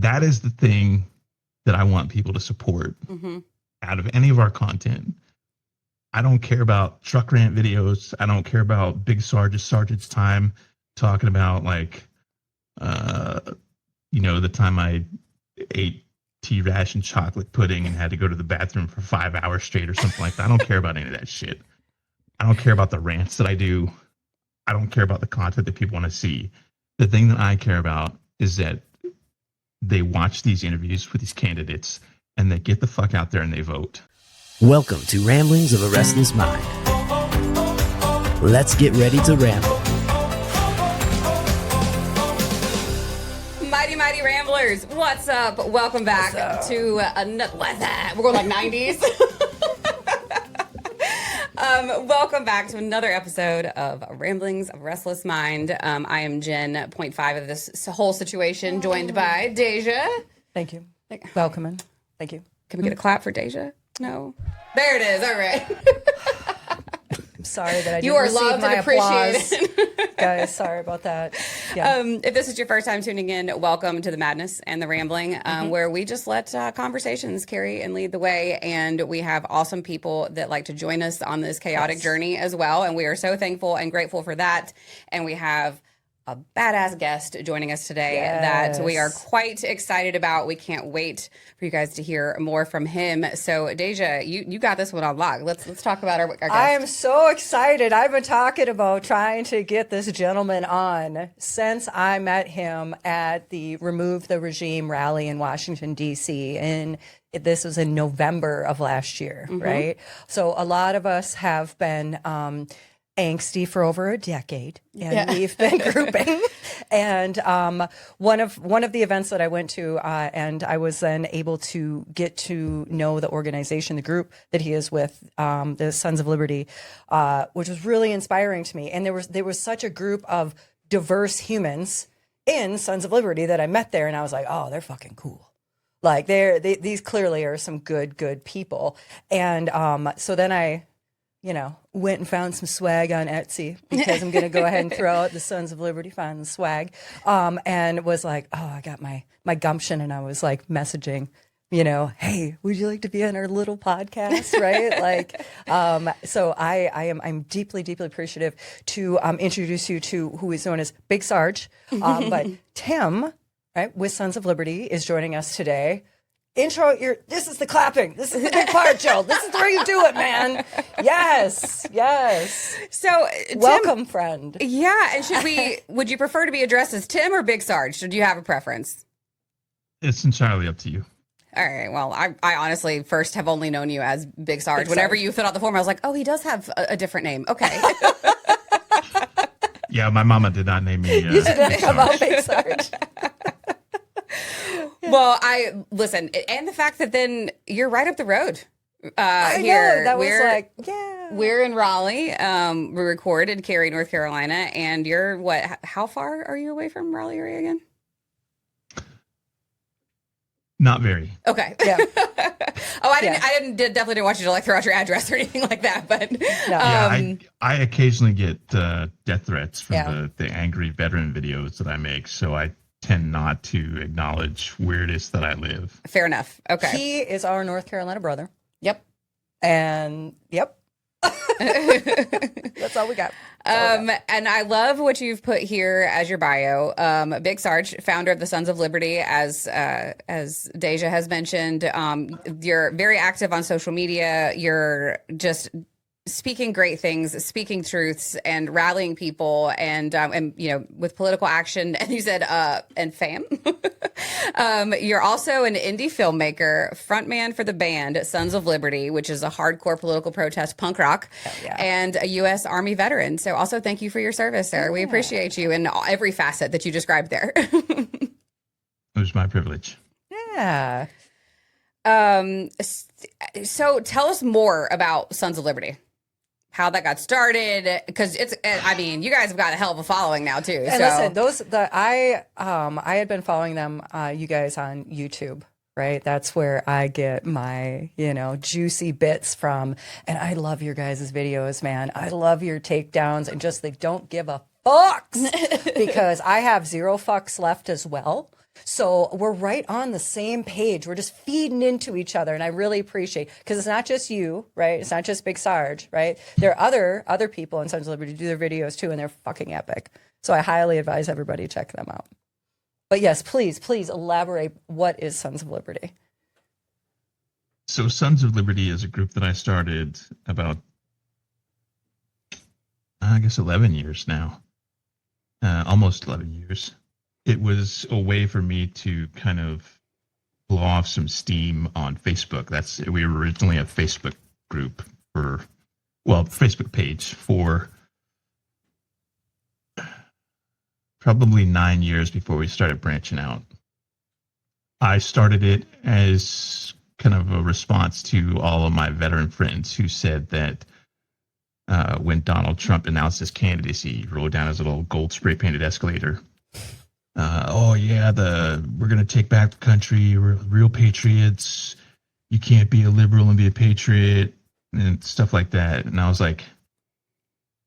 That is the thing that I want people to support out of any of our content. I don't care about truck rant videos. I don't care about Big Sarge's time talking about like, the time I ate tea ration chocolate pudding and had to go to the bathroom for 5 hours straight or something like that. I don't care about any of that shit. I don't care about the rants that I do. I don't care about the content that people want to see. The thing that I care about is that they watch these interviews with these candidates and they get the fuck out there and they vote. Welcome to Ramblings of a Restless Mind. Let's get ready to ramble. Mighty Ramblers, what's up? Welcome back to another. We're going like 90s. Welcome back to another episode of Ramblings of a Restless Mind. I am Jen, .5 of this whole situation, joined by Deja. Thank you. Welcoming. Thank you. Can we get a clap for Deja? No. There it is. All right. I'm sorry that I you didn't are receive loved my and appreciated. Guys, sorry about that. Yeah. If this is your first time tuning in, welcome to the madness and the rambling, where we just let conversations carry and lead the way. And we have awesome people that like to join us on this chaotic journey as well. And we are so thankful and grateful for that. And we have a badass guest joining us today that we are quite excited about. We can't wait for you guys to hear more from him. So Deja, you got this one on lock. Let's talk about our guest. I am so excited. I've been talking about trying to get this gentleman on since I met him at the Remove the Regime rally in Washington, D.C. And this was in November of last year, right? So a lot of us have been angsty for over a decade, and we've been grouping. And one of the events that I went to, and I was then able to get to know the organization, the group that he is with, the Sons of Liberty, which was really inspiring to me. And there was such a group of diverse humans in Sons of Liberty that I met there, and I was like, oh, they're fucking cool. Like these clearly are some good people. And so then I went and found some swag on Etsy because I'm going to go ahead and throw out the Sons of Liberty, find the swag. And was like, oh, I got my gumption. And I was like messaging, hey, would you like to be on our little podcast? Right. So I'm deeply, deeply appreciative to introduce you to who is known as Big Sarge. But Tim, right, with Sons of Liberty is joining us today. This is the clapping. This is the big part, Joe. This is where you do it, man. Yes. So, welcome, friend. Yeah, and would you prefer to be addressed as Tim or Big Sarge? Or do you have a preference? It's entirely up to you. All right. Well, I honestly first have only known you as Big Sarge. Whenever you filled out the form, I was like, oh, he does have a different name. Okay. Yeah, my mama did not name me. You didn't come out Big Sarge. Well, I listen, and the fact that then you're right up the road. I here. know, that was like, we're in Raleigh. We record in Cary, North Carolina, and you're what? How far are you away from Raleigh area again? Not very. Okay. Yeah. I definitely didn't want you to like throw out your address or anything like that. But I occasionally get death threats from the angry veteran videos that I make, so I tend not to acknowledge where it is that I live. Fair enough. Okay. He is our North Carolina brother. Yep. And that's all we got. And I love what you've put here as your bio. Big Sarge, founder of the Sons of Liberty, as Deja has mentioned. You're very active on social media. You're just speaking great things, speaking truths, and rallying people, and with political action. And you said, and fam. You're also an indie filmmaker, frontman for the band Sons of Liberty, which is a hardcore political protest punk rock, and a U.S. Army veteran. So also thank you for your service, sir. Yeah. We appreciate you in every facet that you described there. It was my privilege. Yeah. So tell us more about Sons of Liberty. How that got started, because you guys have got a hell of a following now too. And listen, I had been following them, you guys on YouTube, right? That's where I get my, juicy bits from. And I love your guys' videos, man. I love your takedowns and just don't give a fucks because I have zero fucks left as well. So we're right on the same page. We're just feeding into each other. And I really appreciate, because it's not just you, right? It's not just Big Sarge, right? There are other people in Sons of Liberty who do their videos too, and they're fucking epic. So I highly advise everybody check them out. But yes, please elaborate. What is Sons of Liberty? So Sons of Liberty is a group that I started about, I guess, 11 years now. Almost 11 years. It was a way for me to kind of blow off some steam on Facebook. We were originally a Facebook group Facebook page for probably 9 years before we started branching out. I started it as kind of a response to all of my veteran friends who said that when Donald Trump announced his candidacy, he rode down his little gold spray painted escalator. We're going to take back the country. We're real patriots. You can't be a liberal and be a patriot and stuff like that. And I was like,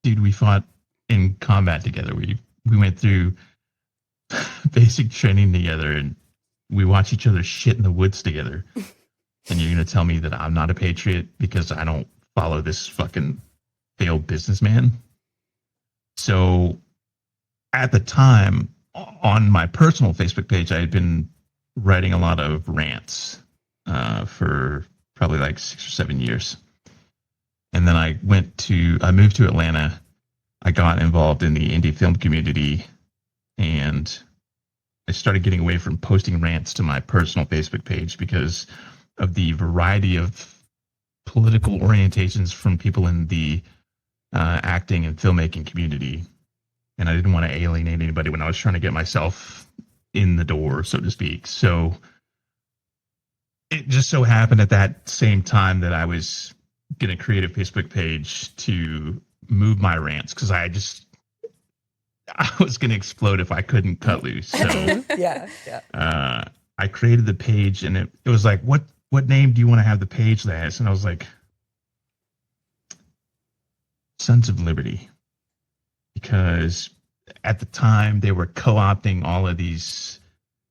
dude, we fought in combat together. We went through basic training together, and we watched each other shit in the woods together. And you're going to tell me that I'm not a patriot because I don't follow this fucking failed businessman? So at the time, on my personal Facebook page, I had been writing a lot of rants for probably like 6 or 7 years. And then I moved to Atlanta. I got involved in the indie film community, and I started getting away from posting rants to my personal Facebook page because of the variety of political orientations from people in the acting and filmmaking community. And I didn't want to alienate anybody when I was trying to get myself in the door, so to speak. So it just so happened at that same time that I was going to create a Facebook page to move my rants, because I was going to explode if I couldn't cut loose. So Yeah. I created the page, and it was like, what name do you want to have the page as? And I was like, Sons of Liberty. Because at the time they were co-opting all of these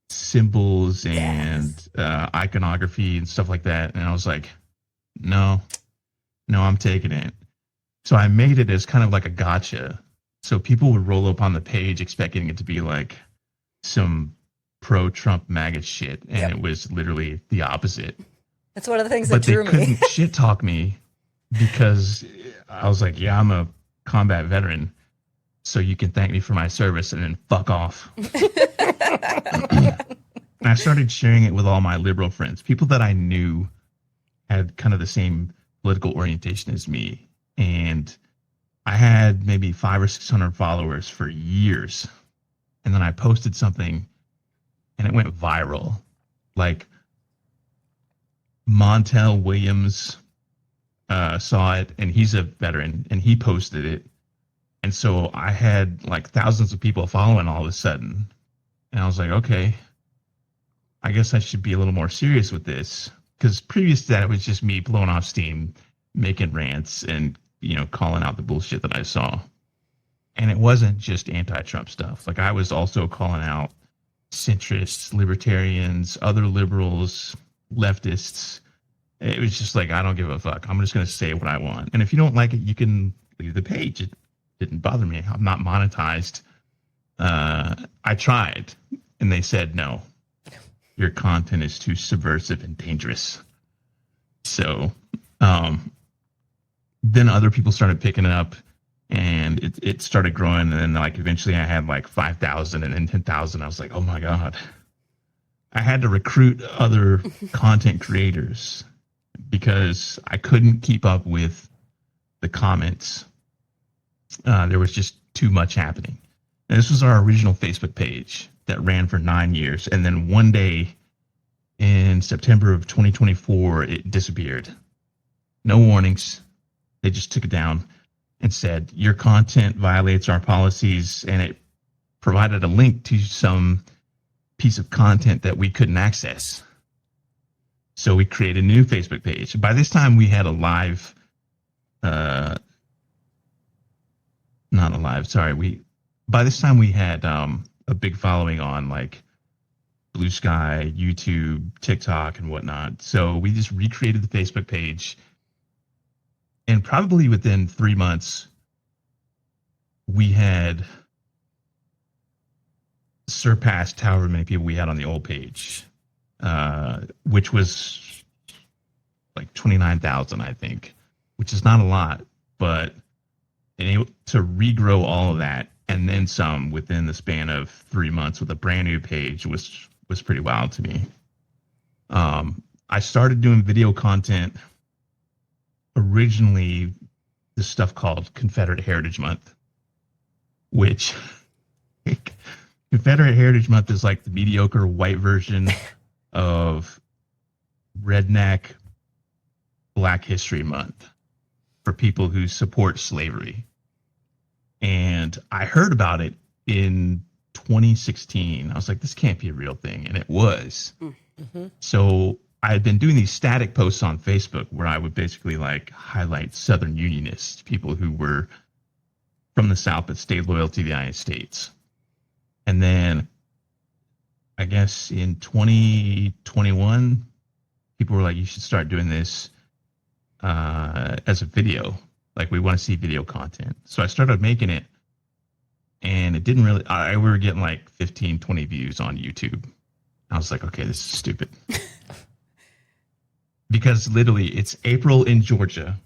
symbols and iconography and stuff like that. And I was like, no, I'm taking it. So I made it as kind of like a gotcha. So people would roll up on the page expecting it to be like some pro-Trump MAGA shit. And it was literally the opposite. That's one of the things that drew me. But they couldn't shit talk me because I was like, yeah, I'm a combat veteran, so you can thank me for my service and then fuck off. And I started sharing it with all my liberal friends, people that I knew had kind of the same political orientation as me. And I had maybe 500 or 600 followers for years. And then I posted something and it went viral. Like Montel Williams saw it, and he's a veteran, and he posted it. And so I had like thousands of people following all of a sudden. And I was like, okay, I guess I should be a little more serious with this. Because previous to that, it was just me blowing off steam, making rants, and, calling out the bullshit that I saw. And it wasn't just anti-Trump stuff. Like, I was also calling out centrists, libertarians, other liberals, leftists. It was just like, I don't give a fuck. I'm just going to say what I want. And if you don't like it, you can leave the page. It didn't bother me. I'm not monetized. I tried, and they said, no, your content is too subversive and dangerous. So then other people started picking it up, and it started growing. And then like eventually I had like 5,000 and then 10,000. I was like, oh my God. I had to recruit other content creators because I couldn't keep up with the comments. There was just too much happening. And this was our original Facebook page that ran for 9 years. And then one day in September of 2024, it disappeared. No warnings. They just took it down and said, your content violates our policies. And it provided a link to some piece of content that we couldn't access. So we created a new Facebook page. By this time, we had a live, by this time we had a big following on like Blue Sky, YouTube, TikTok, and whatnot. So we just recreated the Facebook page. And probably within 3 months, we had surpassed however many people we had on the old page, which was like 29,000, I think, which is not a lot, but being able to regrow all of that and then some within the span of 3 months with a brand new page was pretty wild to me. I started doing video content originally, this stuff called Confederate Heritage Month, which Confederate Heritage Month is like the mediocre white version of redneck Black History Month for people who support slavery. And I heard about it in 2016. I was like, this can't be a real thing. And it was. Mm-hmm. So I had been doing these static posts on Facebook where I would basically like highlight Southern Unionists, people who were from the South that stayed loyal to the United States. And then I guess in 2021, people were like, you should start doing this as a video. Like, we want to see video content. So I started making it, and it didn't really, we were getting like 15, 20 views on YouTube. I was like, okay, this is stupid. Because literally it's April in Georgia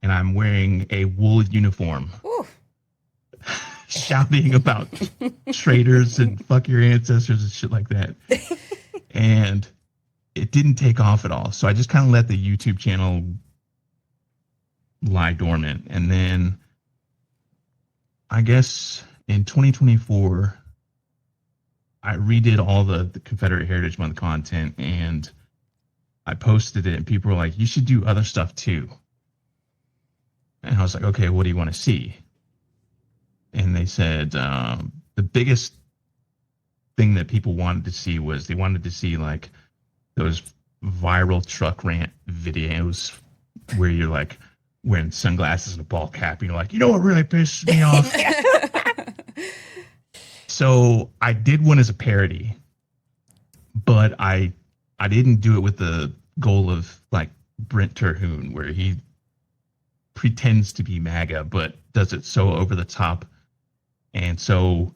and I'm wearing a wool uniform. Ooh. Shouting about traitors and fuck your ancestors and shit like that. And it didn't take off at all. So I just kind of let the YouTube channel lie dormant. And then I guess in 2024, I redid all the Confederate Heritage Month content and I posted it and people were like, you should do other stuff too. And I was like, okay, what do you want to see? And they said the biggest thing that people wanted to see was they wanted to see like those viral truck rant videos where you're like wearing sunglasses and a ball cap and you're like, you know what really pisses me off? So I did one as a parody, but I didn't do it with the goal of like Brent Terhune, where he pretends to be MAGA, but does it so over the top. And so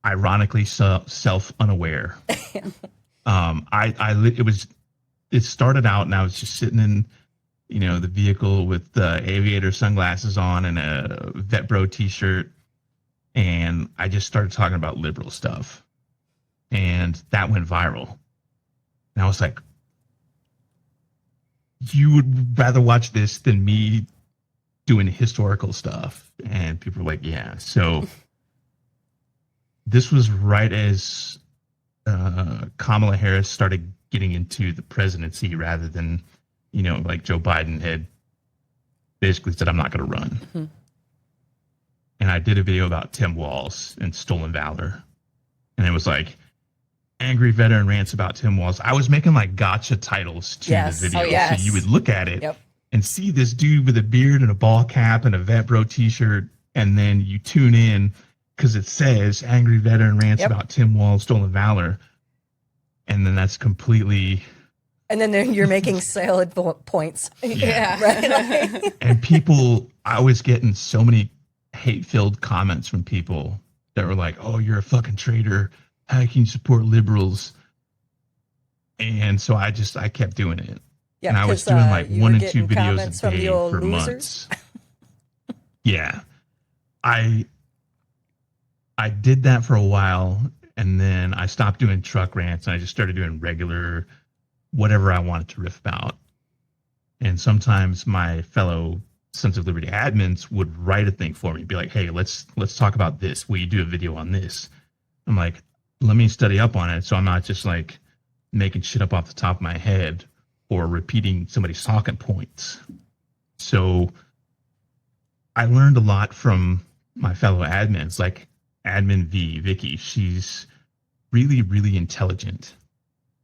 ironically self-unaware. It started out and I was just sitting in, the vehicle with the aviator sunglasses on and a Vet Bro t-shirt. And I just started talking about liberal stuff. And that went viral. And I was like, you would rather watch this than me doing historical stuff? And people were like, yeah. So this was right as Kamala Harris started getting into the presidency rather than, like Joe Biden had basically said, I'm not going to run. Mm-hmm. And I did a video about Tim Walz and stolen valor. And it was like, angry veteran rants about Tim Walz. I was making like gotcha titles to the video. Oh, yes. So you would look at it and see this dude with a beard and a ball cap and a Vet Bro t-shirt. And then you tune in because it says angry veteran rants about Tim Walz, stolen valor. And then that's completely... And then you're making salad points. Yeah. Right? And people, I was getting so many hate-filled comments from people that were like, oh, you're a fucking traitor. How can you support liberals? And so I kept doing it. Yeah, and I was doing like 1 and 2 videos a day for months. Yeah. I did that for a while and then I stopped doing truck rants and I just started doing regular whatever I wanted to riff about. And sometimes my fellow Sons of Liberty admins would write a thing for me, be like, hey, let's talk about this. Will you do a video on this? I'm like, let me study up on it so I'm not just like making shit up off the top of my head or repeating somebody's talking points. So I learned a lot from my fellow admins, like Admin V, Vicky. She's really, really intelligent.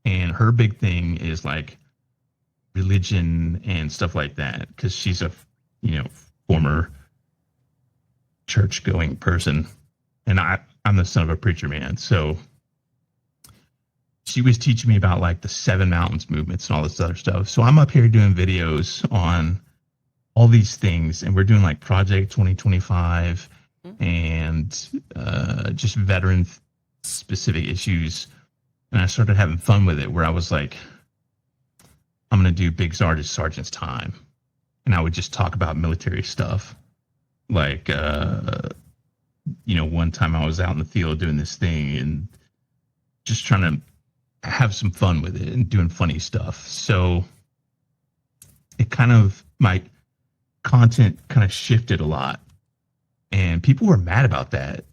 And her big thing is like religion and stuff like that because she's a, former church-going person. And I'm the son of a preacher man, so she was teaching me about like the Seven Mountains movements and all this other stuff. So I'm up here doing videos on all these things, and we're doing like Project 2025 and just veteran specific issues. And I started having fun with it, where I was like, I'm going to do Big Sarge's Sergeant's Time. And I would just talk about military stuff. Like, one time I was out in the field doing this thing and just trying to have some fun with it and doing funny stuff. So it kind of, my content kind of shifted a lot. And people were mad about that.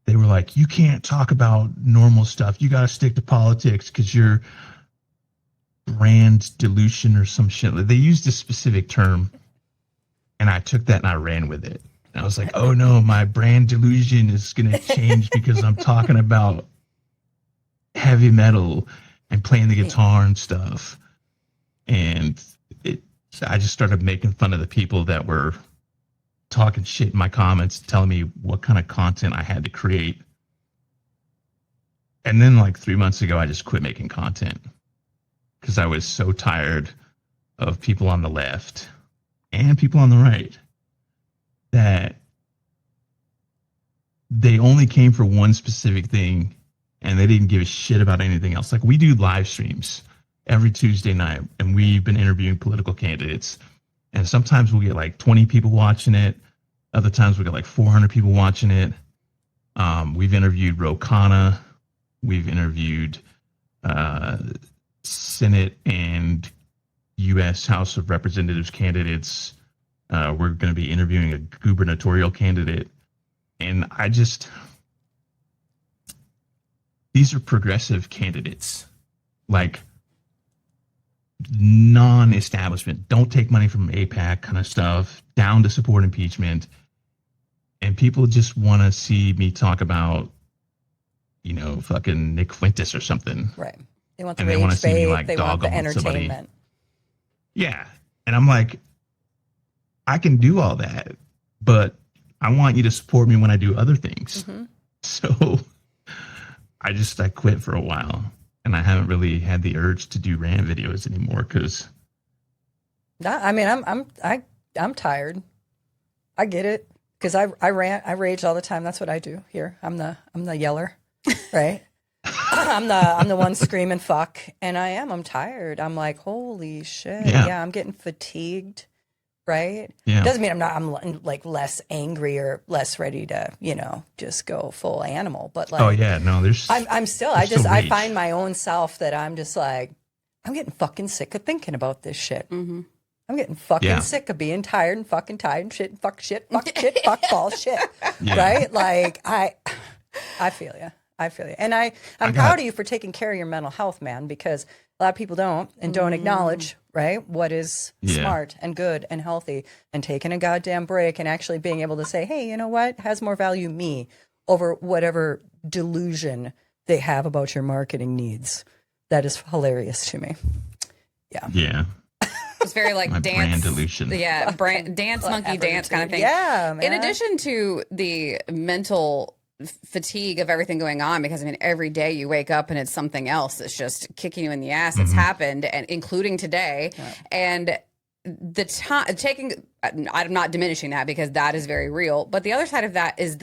They were like, you can't talk about normal stuff. You got to stick to politics because you're brand dilution or some shit. They used a specific term. And I took that and I ran with it. And I was like, oh no, my brand delusion is going to change because I'm talking about heavy metal and playing the guitar and stuff. And I just started making fun of the people that were talking shit in my comments, telling me what kind of content I had to create. And then like 3 months ago, I just quit making content because I was so tired of people on the left and people on the right that they only came for one specific thing and they didn't give a shit about anything else. Like, we do live streams every Tuesday night, and we've been interviewing political candidates, and sometimes we'll get like 20 people watching it. Other times we get like 400 people watching it. We've interviewed Ro Khanna. We've interviewed Senate and U.S. House of Representatives candidates. We're going to be interviewing a gubernatorial candidate. And these are progressive candidates, like non-establishment, don't take money from AIPAC kind of stuff, down to support impeachment. And people just want to see me talk about, fucking Nick Fuentes or something. Right. They want the and they rage want to see me bait, like they dog want the on somebody. entertainment. Yeah. And I'm like, I can do all that, but I want you to support me when I do other things. Mm-hmm. So I quit for a while, and I haven't really had the urge to do rant videos anymore because. I mean, I'm tired. I get it because I rage all the time. That's what I do here. I'm the yeller, right? I'm the one screaming fuck, and I'm tired. I'm like, holy shit. Yeah, I'm getting fatigued. Right? Yeah. Doesn't mean I'm like less angry or less ready to, just go full animal. But like, oh yeah, no, I'm still, I find my own self that I'm just like, I'm getting fucking sick of thinking about this shit. Mm-hmm. I'm getting fucking sick of being tired and fucking tired and shit and fuck shit, fuck shit, fuck false shit. Yeah. Right? Like I feel you. I feel you. And I'm proud of you for taking care of your mental health, man, because a lot of people don't acknowledge, right, what is smart and good and healthy, and taking a goddamn break and actually being able to say, hey, you know what has more value me over whatever delusion they have about your marketing needs. That is hilarious to me. Yeah. Yeah. It's very like my dance. Brand delusion. Yeah. Dance, monkey dance kind of thing. Yeah. Man. In addition to the mental fatigue of everything going on, because I mean every day you wake up and it's something else that's just kicking you in the ass. It's happened, and including today. And the time taking, I'm not diminishing that because that is very real, but the other side of that is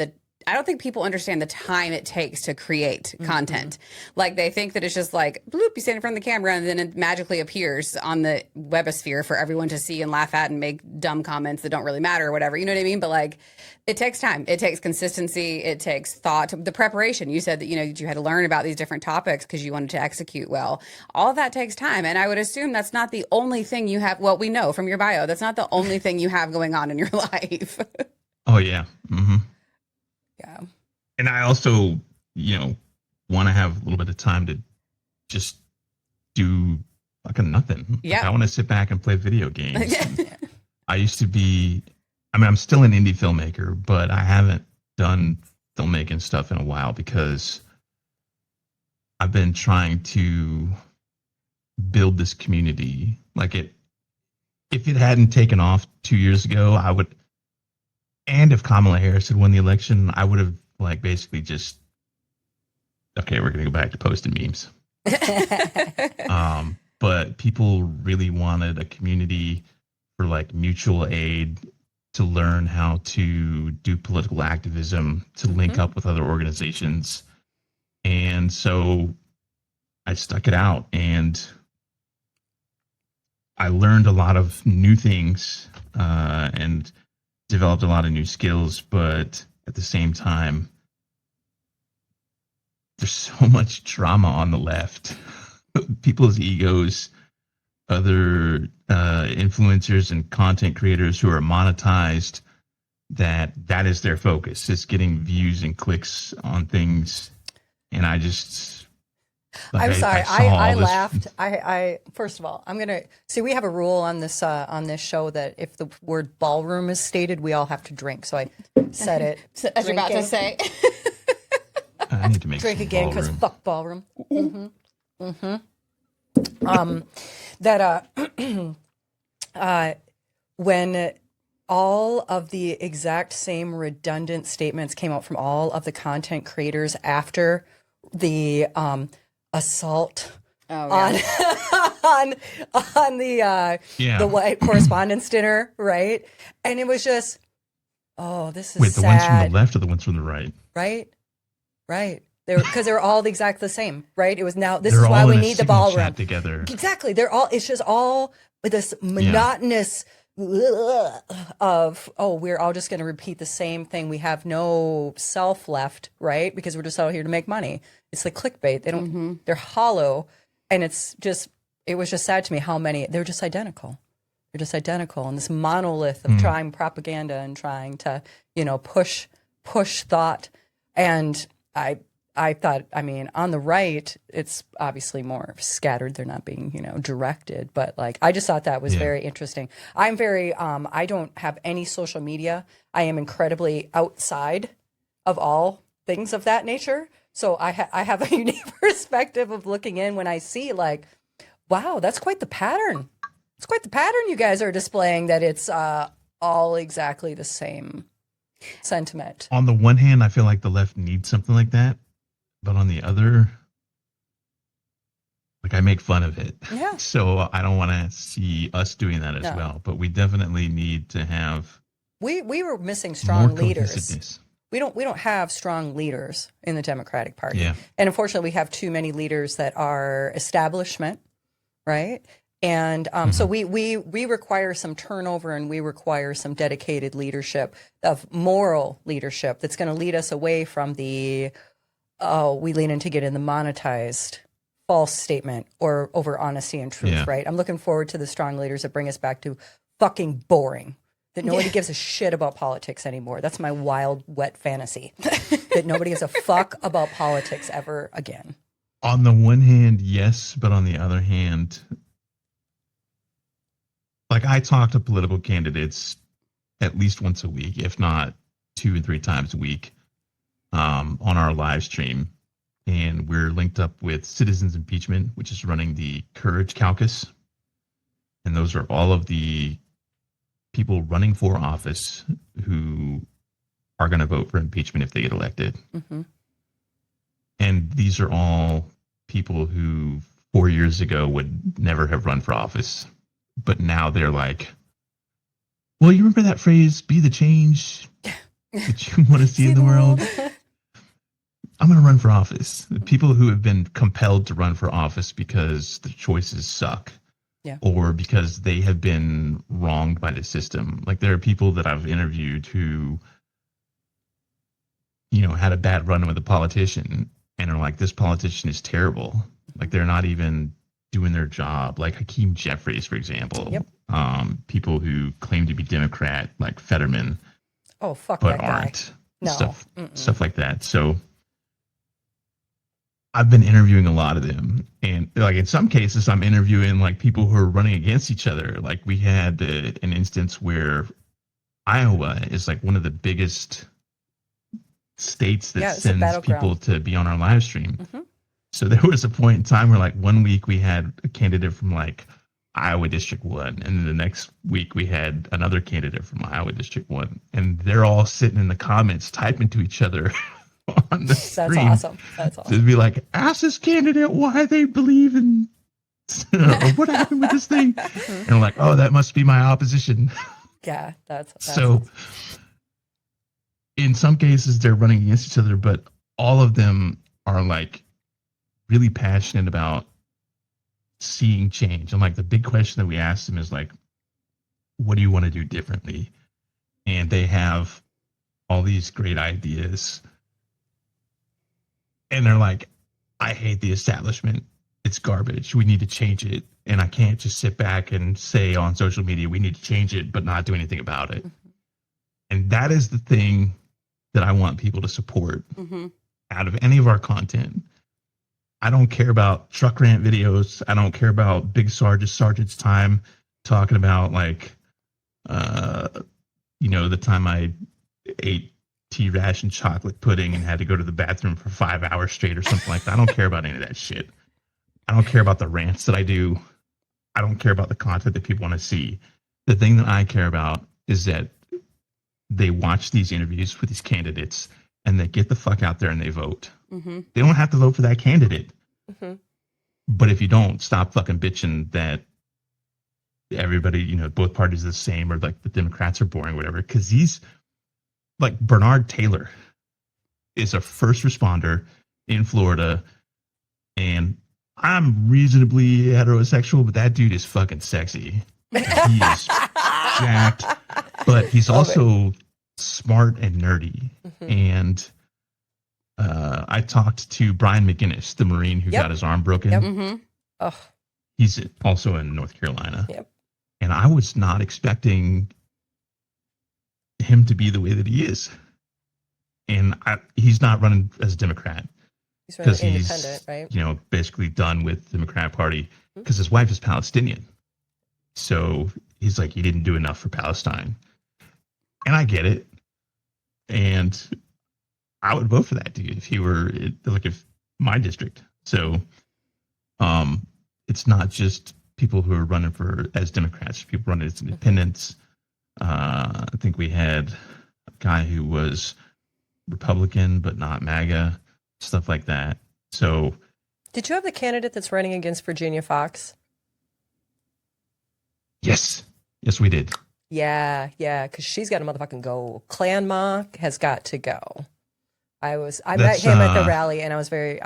I don't think people understand the time it takes to create content. Like, they think that it's just like, bloop, you stand in front of the camera and then it magically appears on the webosphere for everyone to see and laugh at and make dumb comments that don't really matter or whatever. You know what I mean? But like, it takes time. It takes consistency. It takes thought. The preparation. You said that, that you had to learn about these different topics because you wanted to execute well. All of that takes time. And I would assume that's not the only thing you have. Well, we know from your bio, that's not the only thing you have going on in your life. Oh, yeah. Mm-hmm. Yeah. And I also, want to have a little bit of time to just do fucking nothing. Yeah. Like, I want to sit back and play video games. I used to be, I'm still an indie filmmaker, but I haven't done filmmaking stuff in a while because I've been trying to build this community. Like, if it hadn't taken off 2 years ago, I would. And if Kamala Harris had won the election, I would have basically just, okay, we're going to go back to posting memes. But people really wanted a community for like mutual aid, to learn how to do political activism, to link up with other organizations. And so I stuck it out, and I learned a lot of new things and developed a lot of new skills. But at the same time, there's so much drama on the left. People's egos, other influencers and content creators who are monetized, that is their focus, is getting views and clicks on things. And I just, like, I'm sorry. saw I all this- laughed. I first of all, I'm gonna see. We have a rule on this show that if the word ballroom is stated, we all have to drink. So I said it As you're about to drinking. say. I need to make Drink some again because ballroom. fuck ballroom. That when all of the exact same redundant statements came out from all of the content creators after the assault on the white correspondence dinner, right? And it was just, oh, this is Wait, the ones from sad. the left or the ones from the right? Right. Because they're all exactly the same, right? It was now. This They're is why all we in a need the signal ballroom. chat together. Exactly. They're all. It's just all this monotonous of, oh, we're all just going to repeat the same thing. We have no self left, right? Because we're just out here to make money. It's like clickbait. They don't. They're hollow, and it's just. It was just sad to me how many. They're just identical. They're just identical, and this monolith of trying propaganda and trying to, push thought. And I thought, I mean, on the right, it's obviously more scattered. They're not being, directed. But like, I just thought that was very interesting. I'm very, I don't have any social media. I am incredibly outside of all things of that nature. So I have a unique perspective of looking in when I see like, wow, that's quite the pattern. It's quite the pattern you guys are displaying, that it's all exactly the same sentiment. On the one hand, I feel like the left needs something like that. But on the other, like, I make fun of it. Yeah. So I don't want to see us doing that as well. But we definitely need to have We were missing more strong leaders. cohesiveness. We don't have strong leaders in the Democratic Party. Yeah. And unfortunately, we have too many leaders that are establishment, right? And so we require some turnover, and we require some dedicated leadership, of moral leadership that's going to lead us away from the, we lean into getting the monetized false statement or over honesty and truth, right? I'm looking forward to the strong leaders that bring us back to fucking boring, that nobody gives a shit about politics anymore. That's my wild, wet fantasy, that nobody gives a fuck about politics ever again. On the one hand, yes, but on the other hand, like, I talk to political candidates at least once a week, if not 2 and 3 times a week, on our live stream. And we're linked up with Citizens Impeachment, which is running the Courage Caucus. And those are all of the people running for office who are going to vote for impeachment if they get elected. And these are all people who 4 years ago would never have run for office. But now they're like, well, you remember that phrase, be the change that you want to see in the world? I'm going to run for office. The people who have been compelled to run for office because the choices suck, or because they have been wronged by the system. Like, there are people that I've interviewed who, had a bad run with a politician and are like, this politician is terrible. Like, they're not even doing their job. Like Hakeem Jeffries, for example. People who claim to be Democrat, like Fetterman, Oh, fuck but that guy. aren't. No. Stuff like that. So I've been interviewing a lot of them, and like, in some cases I'm interviewing like people who are running against each other. Like, we had an instance where Iowa is like one of the biggest states that it's a sends battleground. people to be on our live stream. So there was a point in time where, like, one week we had a candidate from like Iowa District 1, and then the next week we had another candidate from Iowa District 1, and they're all sitting in the comments typing to each other on the That's screen. awesome. That's awesome. To be like, ask this candidate why they believe in, or what happened with this thing. And I'm like, oh, that must be my opposition. Yeah, that's So awesome. in some cases they're running against each other, but all of them are like really passionate about seeing change. And like the big question that we asked them is like, what do you want to do differently? And they have all these great ideas. And they're like, I hate the establishment. It's garbage. We need to change it. And I can't just sit back and say on social media, we need to change it, but not do anything about it. Mm-hmm. And that is the thing that I want people to support out of any of our content. I don't care about truck rant videos. I don't care about Big Sarge's time talking about like, the time I ate tea ration chocolate pudding and had to go to the bathroom for 5 hours straight or something like that. I don't care about any of that shit. I don't care about the rants that I do. I don't care about the content that people want to see. The thing that I care about is that they watch these interviews with these candidates and they get the fuck out there and they vote. Mm-hmm. They don't have to vote for that candidate. Mm-hmm. But if you don't, stop fucking bitching that everybody, both parties are the same, or like the Democrats are boring, whatever. Because these, like Bernard Taylor is a first responder in Florida, and I'm reasonably heterosexual, but that dude is fucking sexy. He is jacked, but he's also smart and nerdy. Mm-hmm. And I talked to Brian McGinnis, the Marine who got his arm broken. Yep. Mm-hmm. Oh. He's also in North Carolina. Yep. And I was not expecting him to be the way that he is. And he's not running as a Democrat. Because he's, right? Basically done with the Democrat Party because his wife is Palestinian. So he's like, he didn't do enough for Palestine. And I get it. And I would vote for that dude if he were like if my district. So it's not just people who are running as Democrats, people running as independents. I think we had a guy who was Republican, but not MAGA, stuff like that. So did you have the candidate that's running against Virginia Fox? Yes, we did. Yeah, because she's got to motherfucking go. Clanma has got to go. I met him at the rally, and I was very,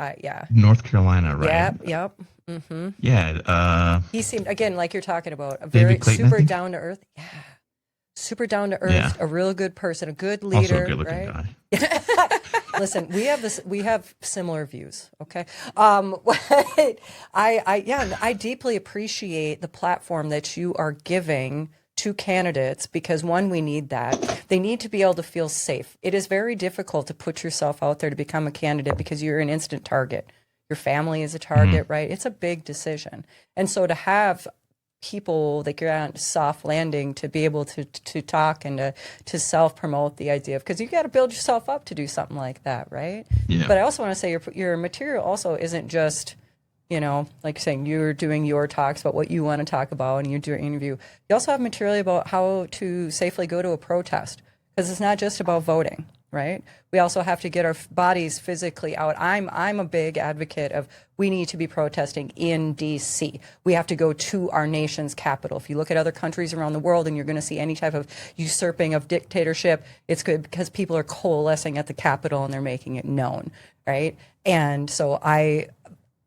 North Carolina, right? Yep. Mm-hmm. Yeah. He seemed, again, like you're talking about, a very super down to earth. Yeah. Super down to earth, a real good person, a good leader. Also a good looking guy. Listen, we have similar views, okay? I deeply appreciate the platform that you are giving to candidates because, one, we need that. They need to be able to feel safe. It is very difficult to put yourself out there to become a candidate because you're an instant target. Your family is a target, right? It's a big decision. And so to have people that you're on soft landing to be able to talk and to self-promote the idea of, because you got to build yourself up to do something like that, right? Yeah. But I also want to say your material also isn't just, like you're saying, you're doing your talks about what you want to talk about and you do an interview. You also have material about how to safely go to a protest, because it's not just about voting, right? We also have to get our bodies physically out. I'm a big advocate of we need to be protesting in D.C. We have to go to our nation's capital. If you look at other countries around the world and you're going to see any type of usurping of dictatorship, it's good because people are coalescing at the capital and they're making it known, right? And so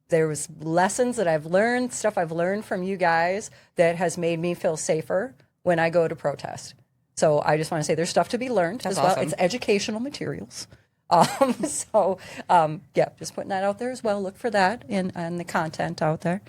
there was lessons that I've learned, stuff I've learned from you guys that has made me feel safer when I go to protest. So I just want to say there's stuff to be learned as well. Awesome. It's educational materials. Just putting that out there as well. Look for that in the content out there,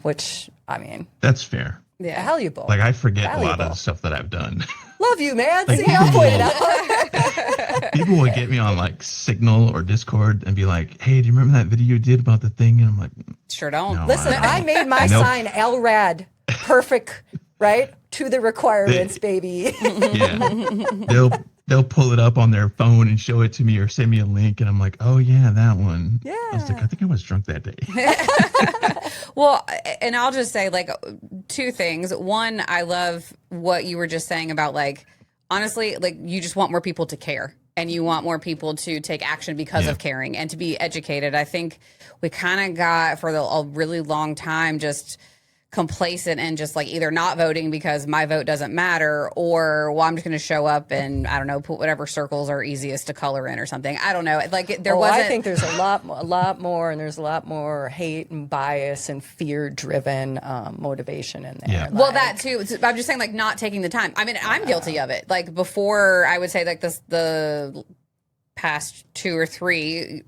which, I mean. That's fair. Yeah. Valuable. Like, I forget a lot of the stuff that I've done. Love you, man. See, I'll point it out. People would get me on, like, Signal or Discord and be like, hey, do you remember that video you did about the thing? And I'm like, sure don't. No, listen, I made my sign LRAD perfect, right? To the requirements, baby. Yeah. They'll pull it up on their phone and show it to me or send me a link. And I'm like, oh, yeah, that one. Yeah. I was like, I think I was drunk that day. Well, and I'll just say, like, two things. One, I love what you were just saying about, like, honestly, like, you just want more people to care. and you want more people to take action because of caring and to be educated. I think we kind of got for a really long time just complacent and just like either not voting because my vote doesn't matter, or well, I'm just going to show up and I don't know, put whatever circles are easiest to color in or something. I don't know. Like there wasn't. I think there's a lot more, and there's a lot more hate and bias and fear-driven motivation in there. Yeah. Well, Like, that too. I'm just saying, like, not taking the time. I mean, I'm guilty of it. Like before, I would say like the past 2 or 3,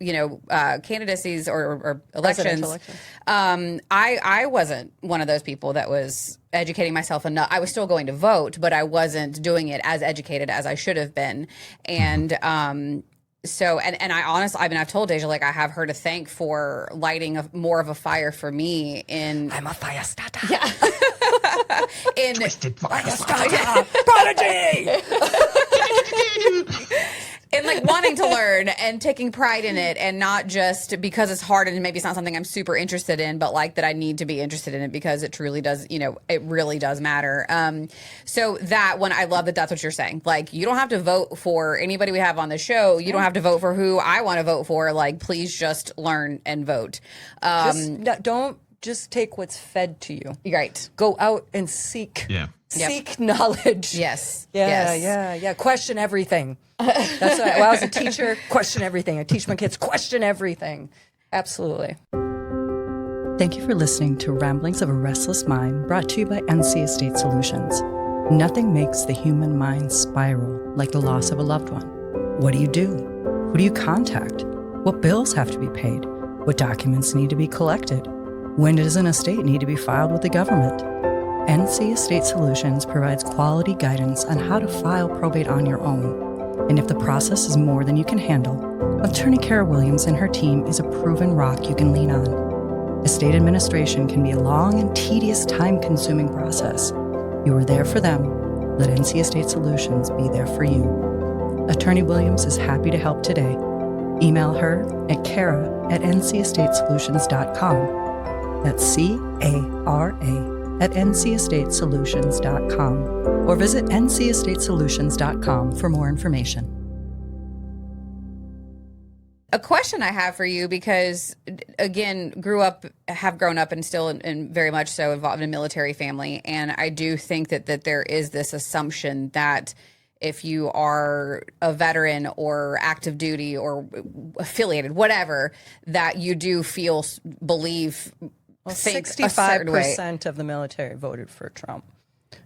candidacies or elections. I wasn't one of those people that was educating myself enough. I was still going to vote, but I wasn't doing it as educated as I should have been. And so, and I honestly, I mean, I've told Deja, like, I have her to thank for lighting more of a fire for me in. I'm a fire starter. Yeah. in Twisted fire. Prodigy! and like wanting to learn and taking pride in it, and not just because it's hard and maybe it's not something I'm super interested in, but like that I need to be interested in it because it truly does, it really does matter. So that one, I love that that's what you're saying. Like, you don't have to vote for anybody we have on the show. You don't have to vote for who I want to vote for. Like, please just learn and vote. Don't just take what's fed to you. Right. Go out and seek. Yeah. Seek knowledge. Yes. Yeah. Question everything. That's what when I was a teacher. Question everything. I teach my kids question everything. Absolutely. Thank you for listening to Ramblings of a Restless Mind, brought to you by NC Estate Solutions. Nothing makes the human mind spiral like the loss of a loved one. What do you do? Who do you contact? What bills have to be paid? What documents need to be collected? When does an estate need to be filed with the government? NC Estate Solutions provides quality guidance on how to file probate on your own. And if the process is more than you can handle, Attorney Kara Williams and her team is a proven rock you can lean on. Estate administration can be a long and tedious, time-consuming process. You are there for them. Let NC Estate Solutions be there for you. Attorney Williams is happy to help today. Email her at kara@ncestatesolutions.com. That's CARA@ncestatesolutions.com, or visit ncestatesolutions.com for more information. A question I have for you, because again, have grown up and still and very much so involved in a military family. And I do think that there is this assumption that if you are a veteran or active duty or affiliated, whatever, that you do believe, think a certain way. 65% of the military voted for Trump.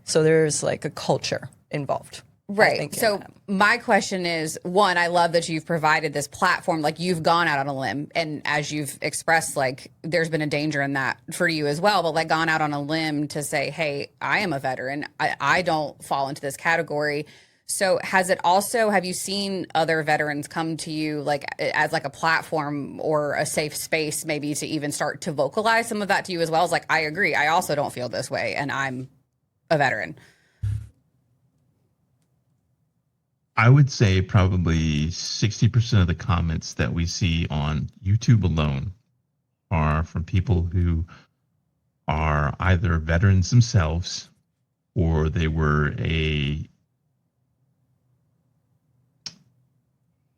So there's like a culture involved. Right. So my question is, one, I love that you've provided this platform. Like, you've gone out on a limb, and as you've expressed, like, there's been a danger in that for you as well, but like gone out on a limb to say, hey, I am a veteran. I don't fall into this category. So have you seen other veterans come to you like as like a platform or a safe space, maybe to even start to vocalize some of that to you as well? As like, I agree. I also don't feel this way, and I'm a veteran. I would say probably 60% of the comments that we see on YouTube alone are from people who are either veterans themselves, or they were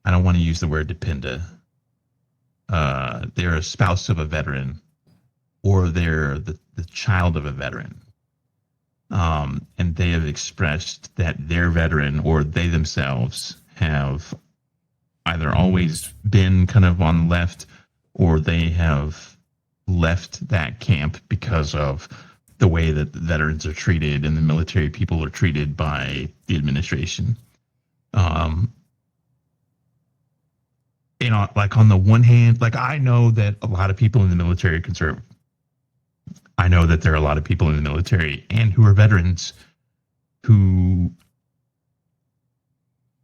I don't want to use the word dependa. They're a spouse of a veteran, or they're the child of a veteran. And they have expressed that their veteran or they themselves have either always been kind of on the left, or they have left that camp because of the way that the veterans are treated and the military people are treated by the administration. Like, on the one hand, like, I know that a lot of people in the military are conservative. I know that there are a lot of people in the military and who are veterans who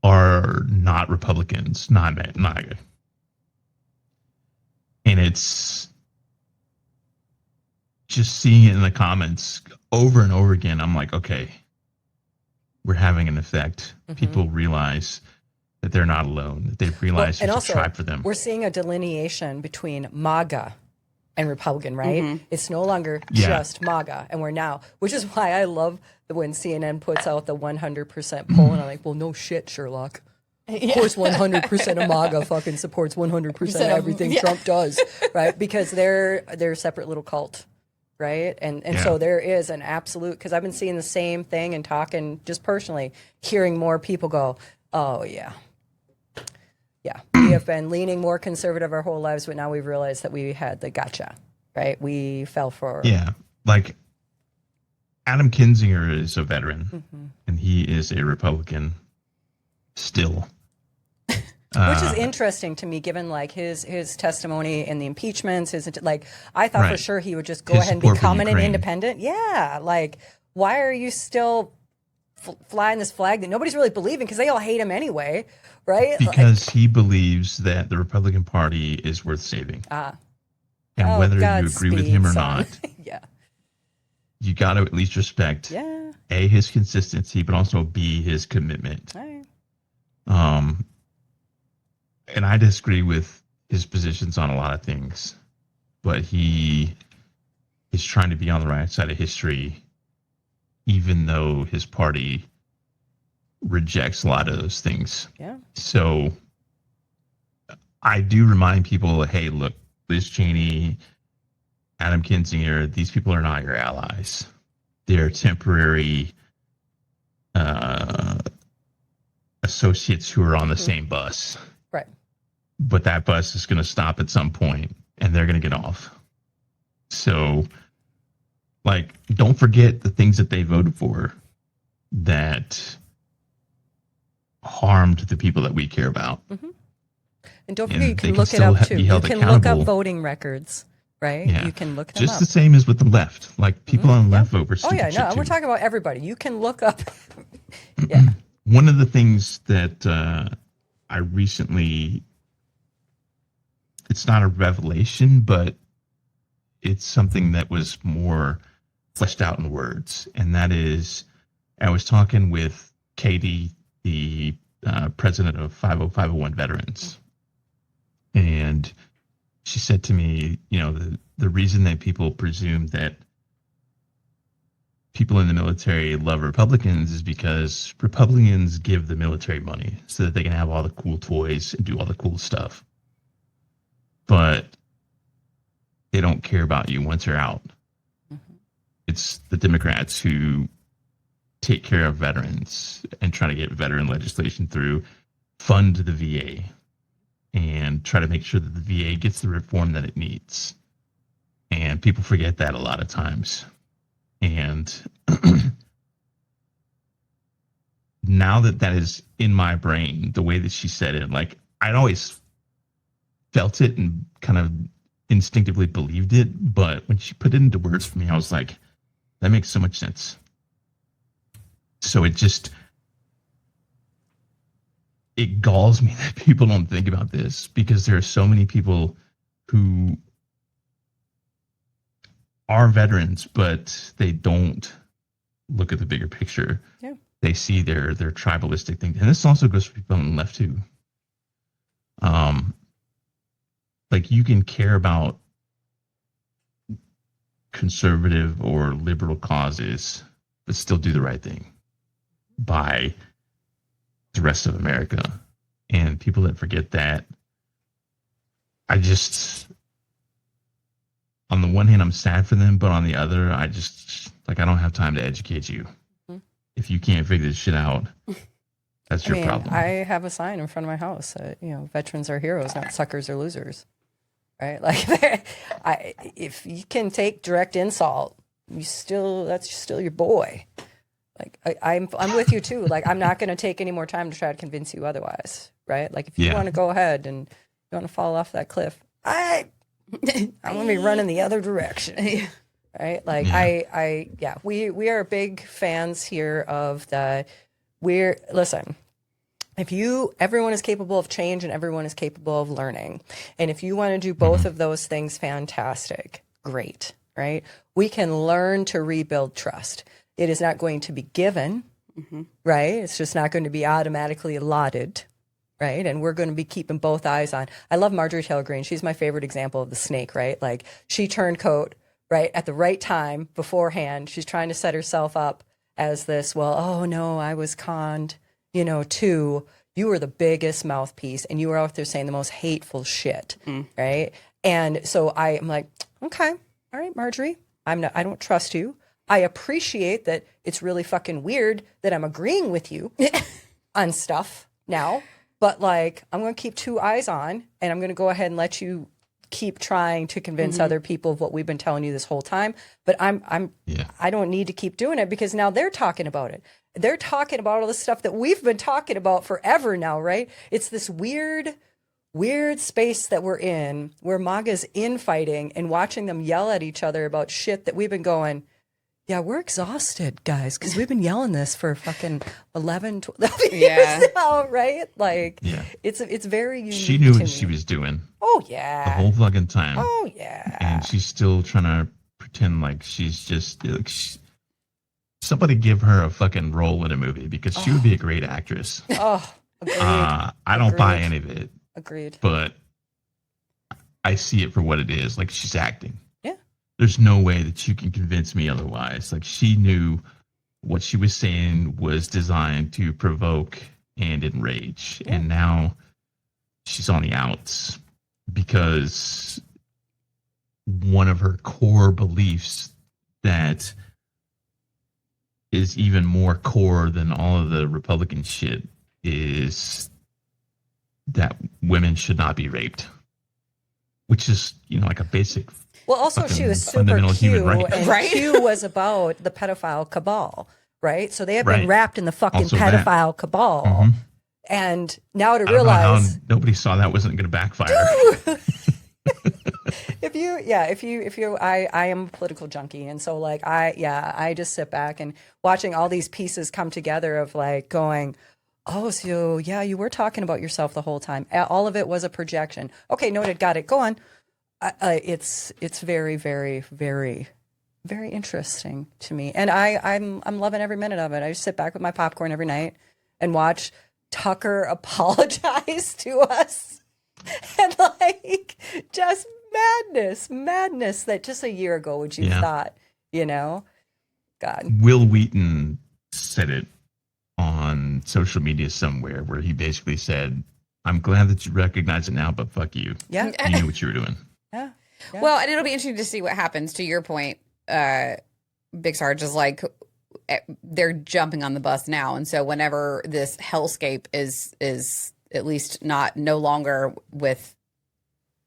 are not Republicans, not MAGA. And it's just seeing it in the comments over and over again. I'm like, okay, we're having an effect. Mm-hmm. People realize that they're not alone, that they've realized there's a tribe for them. We're seeing a delineation between MAGA and Republican, right? Mm-hmm. It's no longer just MAGA, and we're now, which is why I love when CNN puts out the 100% poll, and I'm like, well, no shit, Sherlock. Of course, 100% of MAGA fucking supports 100% everything Trump does, right? Because they're a separate little cult, right? And so there is an absolute, because I've been seeing the same thing and talking just personally, hearing more people go, oh, yeah. Yeah, we have been leaning more conservative our whole lives, but now we've realized that we had the gotcha, right? We fell for... Yeah, like Adam Kinzinger is a veteran, and he is a Republican still. Which is interesting to me, given like his testimony in the impeachments. Like, I thought for sure he would just go ahead and become an independent. Yeah, like, why are you still flying this flag that nobody's really believing, because they all hate him anyway, right? Because he believes that the Republican Party is worth saving. And whether you agree with him or not, you got to at least respect A, his consistency, but also B, his commitment. And I disagree with his positions on a lot of things, but he is trying to be on the right side of history, even though his party rejects a lot of those things. Yeah. So I do remind people, hey, look, Liz Cheney, Adam Kinzinger, these people are not your allies. They're temporary associates who are on the same bus. Right. But that bus is going to stop at some point and they're going to get off. So, like, don't forget the things that they voted for that harmed the people that we care about. And don't forget, you can look it up too. You can look up voting records, right? Yeah. You can look them just up. The same as with the left. Like, people on the left vote for stupid shit we're talking about everybody. You can look up. One of the things that I recently, it's not a revelation, but it's something that was more fleshed out in words. And that is, I was talking with Katie, the president of 50501 Veterans. And she said to me, you know, the reason that people presume that people in the military love Republicans is because Republicans give the military money so that they can have all the cool toys and do all the cool stuff. But they don't care about you once you're out. It's the Democrats who take care of veterans and try to get veteran legislation through, fund the VA, and try to make sure that the VA gets the reform that it needs. And people forget that a lot of times. And now that that is in my brain, the way that she said it, like, I'd always felt it and kind of instinctively believed it. But when she put it into words for me, I was like, that makes so much sense. So it galls me that people don't think about this, because there are so many people who are veterans, but they don't look at the bigger picture. Yeah. They see their tribalistic thing. And this also goes for people on the left too. Like, you can care about conservative or liberal causes, but still do the right thing by the rest of America. And people that forget that, on the one hand, I'm sad for them, but on the other, I don't have time to educate you. If you can't figure this shit out, that's your problem. I have a sign in front of my house that, veterans are heroes, not suckers or losers. Right? Like, if you can take direct insult, that's still your boy. Like, I'm with you too. Like, I'm not going to take any more time to try to convince you otherwise. Right? Like, if you want to go ahead and you want to fall off that cliff, I'm going to be running the other direction. Right? Like, we are big fans here of listen, everyone is capable of change and everyone is capable of learning. And if you want to do both of those things, fantastic, great, right? We can learn to rebuild trust. It is not going to be given, right? It's just not going to be automatically allotted, right? And we're going to be keeping both eyes on. I love Marjorie Taylor Greene. She's my favorite example of the snake, right? Like, she turned coat, right, at the right time beforehand. She's trying to set herself up as this, well, oh no, I was conned, too. you were the biggest mouthpiece and you were out there saying the most hateful shit. Right. And so I'm like, okay, all right, Marjorie, I don't trust you. I appreciate that it's really fucking weird that I'm agreeing with you on stuff now, but like, I'm going to keep two eyes on and I'm going to go ahead and let you keep trying to convince other people of what we've been telling you this whole time. But I don't need to keep doing it because now they're talking about it. They're talking about all the stuff that we've been talking about forever now, right? It's this weird space that we're in where MAGA's infighting and watching them yell at each other about shit that we've been going, yeah, we're exhausted, guys, because we've been yelling this for fucking 11, 12 years now, right? Like, it's very unique. She knew what she was doing. Oh, yeah. The whole fucking time. Oh, yeah. And she's still trying to pretend like she's just... Like somebody give her a fucking role in a movie because she would be a great actress. Oh, agreed. I don't buy any of it. Agreed. But I see it for what it is. Like, she's acting. There's no way that you can convince me otherwise. Like, she knew what she was saying was designed to provoke and enrage. Yeah. And now she's on the outs because one of her core beliefs that is even more core than all of the Republican shit is that women should not be raped, which is, you know, like a basic. Well, also she was super cute, and Q was about the pedophile cabal, right? So they have been wrapped in the fucking also pedophile cabal, and now to realize nobody saw that wasn't going to backfire. I am a political junkie, and so like I just sit back and watching all these pieces come together of like going, oh, so yeah, you were talking about yourself the whole time. All of it was a projection. Okay, noted, got it. Go on. It's very, very, very, very interesting to me, and I'm loving every minute of it. I just sit back with my popcorn every night and watch Tucker apologize to us, and like just madness that just a year ago would you thought, you know, God. Will Wheaton said it on social media somewhere where he basically said, "I'm glad that you recognize it now, but fuck you. Yeah, you knew what you were doing." Yeah. Well, and it'll be interesting to see what happens. To your point, Big Sarge is like they're jumping on the bus now, and so whenever this hellscape is at least no longer with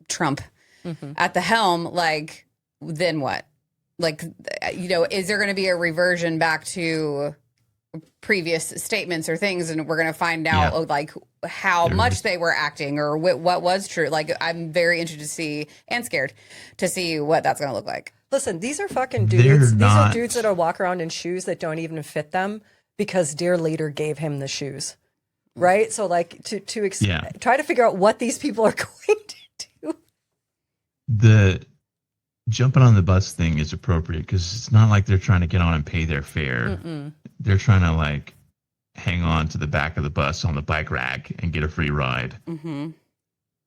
Trump at the helm, like then what? Like, you know, is there going to be a reversion back to previous statements or things, and we're going to find out like how much they were acting or what was true? Like, I'm very interested to see and scared to see what that's going to look like. Listen, these are fucking dudes. These are dudes that'll walk around in shoes that don't even fit them because their leader gave him the shoes, right? So like to try to figure out what these people are going to do. The jumping on the bus thing is appropriate because it's not like they're trying to get on and pay their fare. They're trying to like hang on to the back of the bus on the bike rack and get a free ride.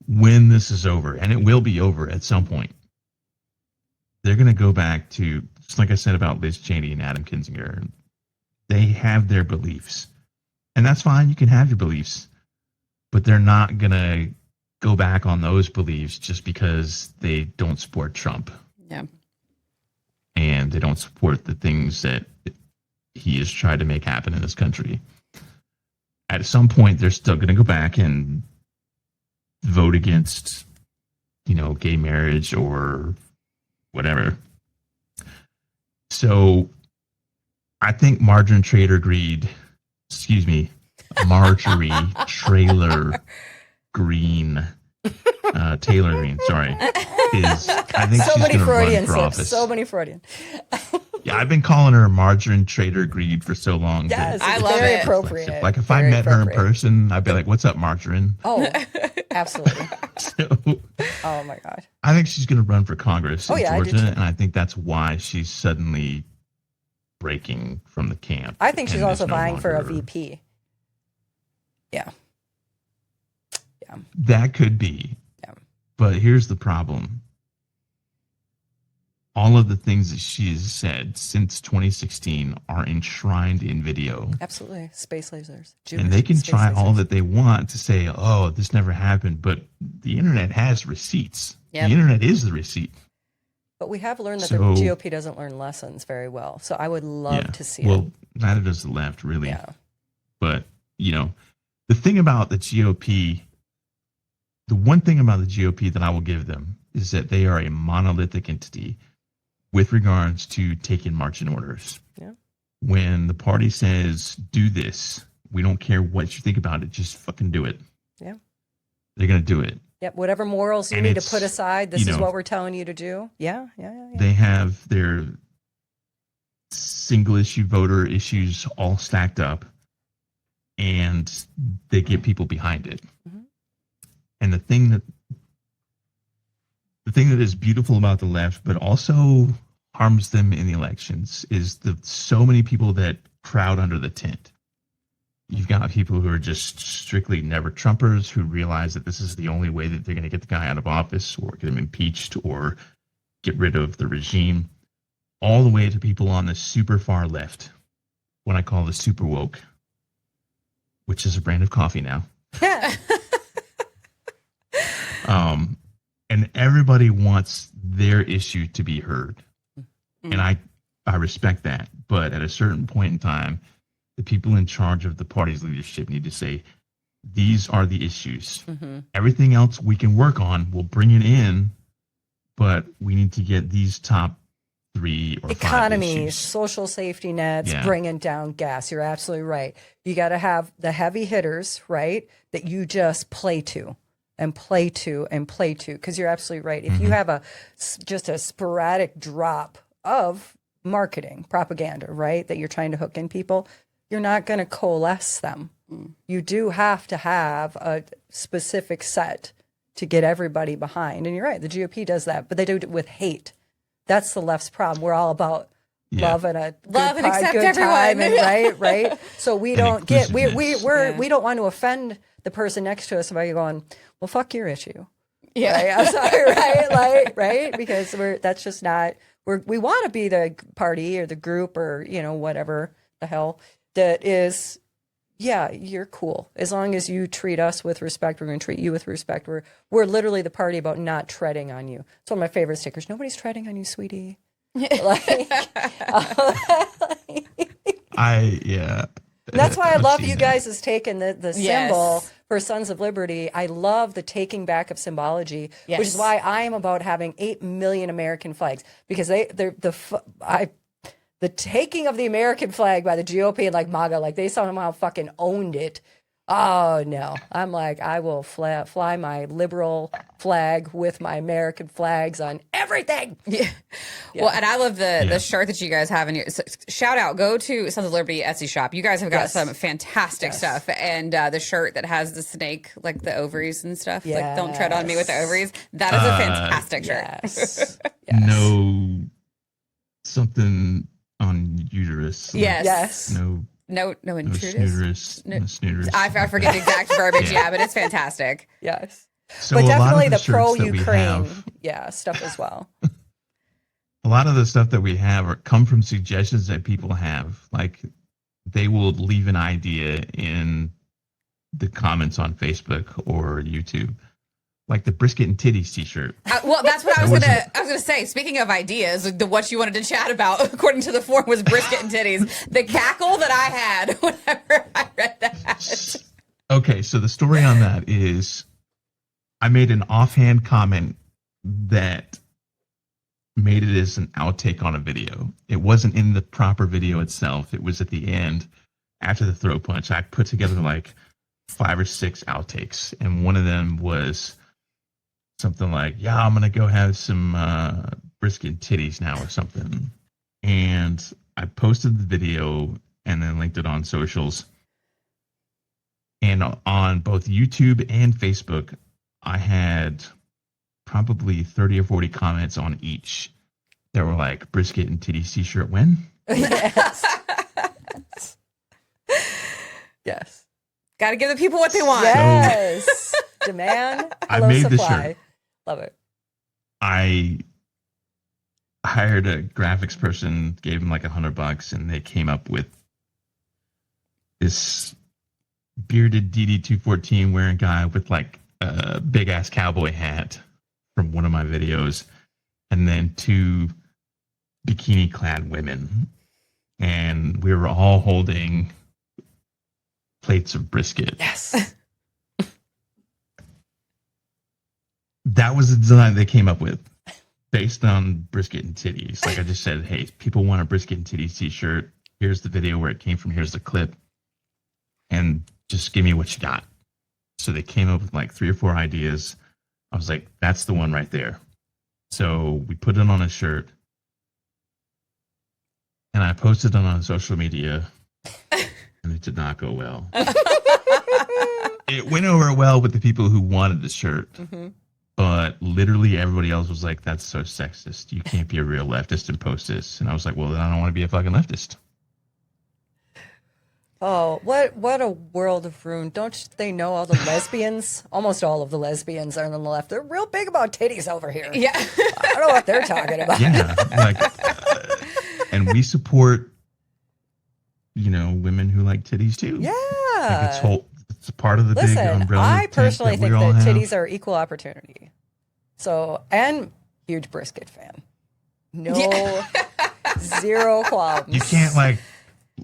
When this is over, and it will be over at some point, they're going to go back to, just like I said about Liz Cheney and Adam Kinzinger, they have their beliefs. And that's fine, you can have your beliefs, but they're not going to go back on those beliefs just because they don't support Trump. Yeah. And they don't support the things that he has tried to make happen in this country. At some point, they're still going to go back and vote against, you know, gay marriage or whatever. So I think Marjorie Taylor Greene, sorry, is, I think so she's going to run for sips, office. So many Freudian. Yeah, I've been calling her Marjorie Taylor Greene for so long. Yes, I love very it. appropriate. Like if I met her in person, I'd be like, "What's up, Margarine?" Oh, absolutely. So, oh my God. I think she's going to run for Congress in I do Georgia, too. and I think that's why she's suddenly breaking from the camp. I think she's and also is no vying for a longer- VP. Yeah. That could be. Yeah. But here's the problem. all of the things that she has said since 2016 are enshrined in video. Absolutely. Space lasers. And they can Space try all lasers. that they want to say, oh, this never happened. But the internet has receipts. Yep. The internet is the receipt. But we have learned that So- the GOP doesn't learn lessons very well. So I would love to see well, it. neither does the left, really. Yeah. But, the thing about the GOP, the one thing about the GOP that I will give them is that they are a monolithic entity with regards to taking marching orders. Yeah. When the party says, do this, we don't care what you think about it, just fucking do it. Yeah. They're going to do it. Yep. Whatever morals you And need to it's, put aside, this you is know, what we're telling you to do. Yeah. They have their single issue voter issues all stacked up, and they get people behind it. Mhm. And the thing that is beautiful about the left, but also harms them in the elections, is the so many people that crowd under the tent. You've got people who are just strictly never Trumpers who realize that this is the only way that they're going to get the guy out of office or get him impeached or get rid of the regime, all the way to people on the super far left, what I call the super woke, which is a brand of coffee now. And everybody wants their issue to be heard. And I respect that. But at a certain point in time, the people in charge of the party's leadership need to say, these are the issues. Everything else we can work on, we'll bring it in, but we need to get these top 3 or 5 Economies, issues. social safety nets, Yeah. bringing down gas. You're absolutely right. You got to have the heavy hitters, right? That you just play to and play to and play to. Because you're absolutely right. If you have just a sporadic drop of marketing, propaganda, right, that you're trying to hook in people, you're not going to coalesce them. You do have to have a specific set to get everybody behind. And you're right, the GOP does that, but they do it with hate. That's the left's problem. We're all about love and accept good everyone. time and right. So we don't get we inclusiveness. we don't want to offend the person next to us by going, well, fuck your issue. Yeah. Right? I'm sorry, right? Right? Because that's just not we want to be the party or the group or whatever the hell that is. Yeah, you're cool. As long as you treat us with respect, we're going to treat you with respect. We're literally the party about not treading on you. It's one of my favorite stickers. Nobody's treading on you, sweetie. That's why I I've love seen you that. guys as taking the Yes. symbol for Sons of Liberty. I love the taking back of symbology, which is Yes. why I am about having 8 million American flags, because the taking of the American flag by the GOP and like MAGA, like they somehow fucking owned it. Oh no, I'm like, I will fly my liberal flag with my American flags on everything. Yeah. Well, and I love the shirt that you guys have in your shout out. Go to Sons of Liberty Etsy shop. You guys have got Yes. some fantastic stuff, and the shirt that has the snake, like the ovaries and stuff. Like, don't tread on me with the ovaries. That is a fantastic shirt. Yes. No something on uterus. Yes. No No intruders. snooterus. No snooterus. I forget the exact verbiage. Yeah, but it's fantastic. Yes. So But a lot of definitely the shirts that we pro-Ukraine, have- stuff as well. a lot of the stuff that we have come from suggestions that people have. Like, they will leave an idea in the comments on Facebook or YouTube, like the Brisket and Titties T-shirt. Well, that's what I was That gonna say. Speaking of ideas, what you wanted to chat about, according to the form, was brisket and titties. The cackle that I had whenever I read that. Okay, so the story on that is, I made an offhand comment that made it as an outtake on a video. It wasn't in the proper video itself. It was at the end, after the throat punch. I put together like 5 or 6 outtakes, and one of them was something like, yeah, I'm gonna go have some brisket and titties now or something. And I posted the video and then linked it on socials. And on both YouTube and Facebook, I had probably 30 or 40 comments on each that were like, Brisket and Titties T-shirt when? Yes. Yes. Got to give the people what they want. Yes. Demand. I Hello, made the supply. shirt. Love it. I hired a graphics person, gave him like $100, and they came up with this bearded DD214 wearing guy with like a big ass cowboy hat from one of my videos, and then 2 bikini clad women, and we were all holding plates of brisket. Yes. That was the design they came up with based on Brisket and Titties. Like I just said, hey, people want a Brisket and Titties t-shirt. Here's the video where it came from. Here's the clip. And just give me what you got. So they came up with like 3 or 4 ideas. I was like, that's the one right there. So we put it on a shirt. And I posted it on social media. And it did not go well. It went over well with the people who wanted the shirt. Mm-hmm. But literally everybody else was like, that's so sexist. You can't be a real leftist and post this. And I was like, well, then I don't want to be a fucking leftist. Oh, what a world of ruin. Don't they know all the lesbians? Almost all of the lesbians are on the left. They're real big about titties over here. Yeah. I don't know what they're talking about. Yeah. Like, and we support, women who like titties too. Yeah. Like it's a part of the big Listen, umbrella. I personally think that have. titties are equal opportunity. So, and huge brisket fan. No, zero qualms. You can't like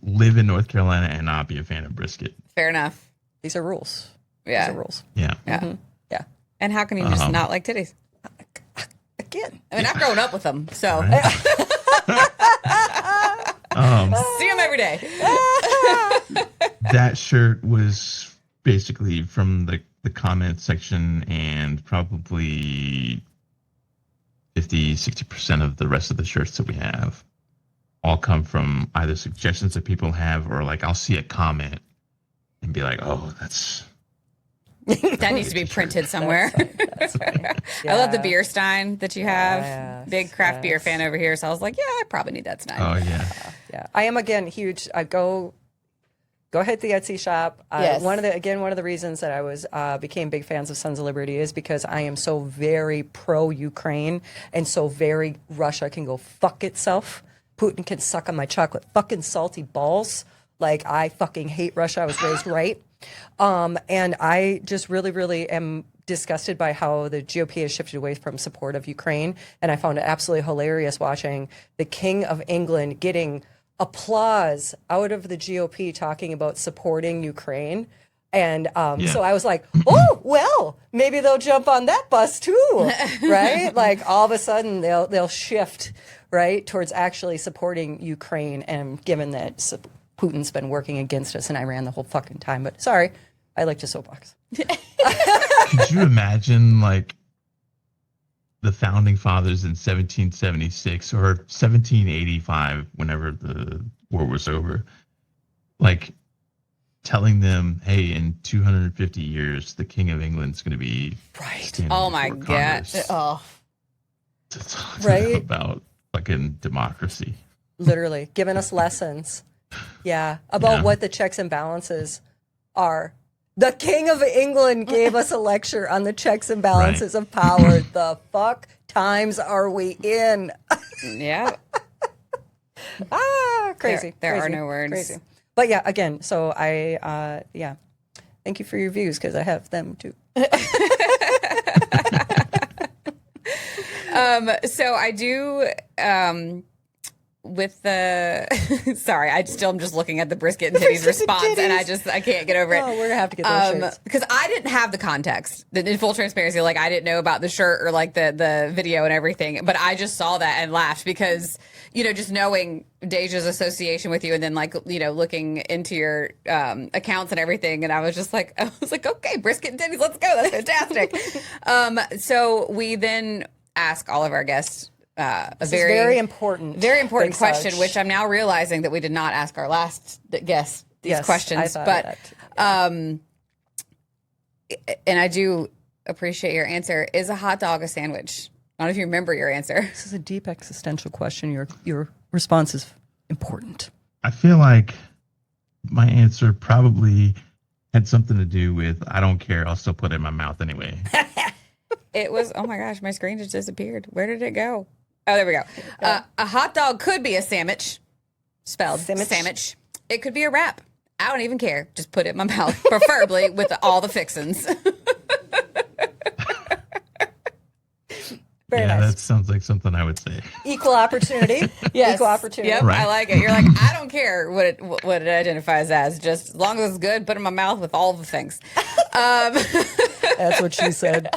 live in North Carolina and not be a fan of brisket. Fair enough. These are rules. Yeah. These are rules. Yeah. Yeah. Mhm. Yeah. And how can you just not like titties? Again. I mean, I've grown up with them, so Right? see them every day. That shirt was basically from the comment section, and probably 50-60% of the rest of the shirts that we have all come from either suggestions that people have, or like I'll see a comment and be like, oh, that's That needs to be printed somewhere. That's right. I love the Yeah. beer stein that you have. Yes, Big craft beer yes. fan over here. So I was like, yeah, I probably need that tonight. oh yeah. Yeah, I am again huge. I go hit the Etsy shop. Yes. One of the reasons that I was became big fans of Sons of Liberty is because I am so very pro Ukraine and so very Russia can go fuck itself. Putin can suck on my chocolate fucking salty balls. Like I fucking hate Russia. I was raised right. And I just really, really am disgusted by how the GOP has shifted away from support of Ukraine. And I found it absolutely hilarious watching the King of England getting applause out of the GOP talking about supporting Ukraine. And so I was like, oh, well, maybe they'll jump on that bus too, right? Like all of a sudden they'll shift, right, towards actually supporting Ukraine. And given that Putin's been working against us in Iran the whole fucking time. But sorry, I like to soapbox. Could you imagine like the founding fathers in 1776 or 1785, whenever the war was over, like telling them, hey, in 250 years, the King of England's going to be standing Oh my before God. Congress Oh, to talk Right? about fucking democracy. Literally giving us lessons. Yeah, about Yeah. what the checks and balances are. The King of England gave us a lecture on the checks and balances of power. The fuck times are we in? yeah. Crazy. There are crazy, no words. Crazy. But yeah, again, so I, thank you for your views because I have them too. So I do, with the, sorry, I'm just looking at the Brisket and Titties response and I can't get over it. Oh, we're gonna have to get those shirts. Because I didn't have the context. In full transparency, like I didn't know about the shirt or like the video and everything, but I just saw that and laughed because, just knowing Deja's association with you and then like, looking into your accounts and everything. And I was like, okay, Brisket and Titties, let's go. That's fantastic. So we then ask all of our guests Very important Big question, Sarge. which I'm now realizing that we did not ask our last guest these Yes, questions. I thought of But that too. and I do appreciate your answer. Is a hot dog a sandwich? I don't know if you remember your answer. This is a deep existential question. Your response is important. I feel like my answer probably had something to do with I don't care. I'll still put it in my mouth anyway. It was, oh my gosh, my screen just disappeared. Where did it go? Oh, there we go. A hot dog could be a sandwich, spelled Sandwich. sandwich. It could be a wrap. I don't even care. Just put it in my mouth, preferably with all the fixins. Very Yeah, nice. that sounds like something I would say. Equal opportunity. Yes. Equal opportunity. Yep, Right. I like it. You're like, I don't care what it identifies as. Just as long as it's good, put it in my mouth with all the things. That's what she said.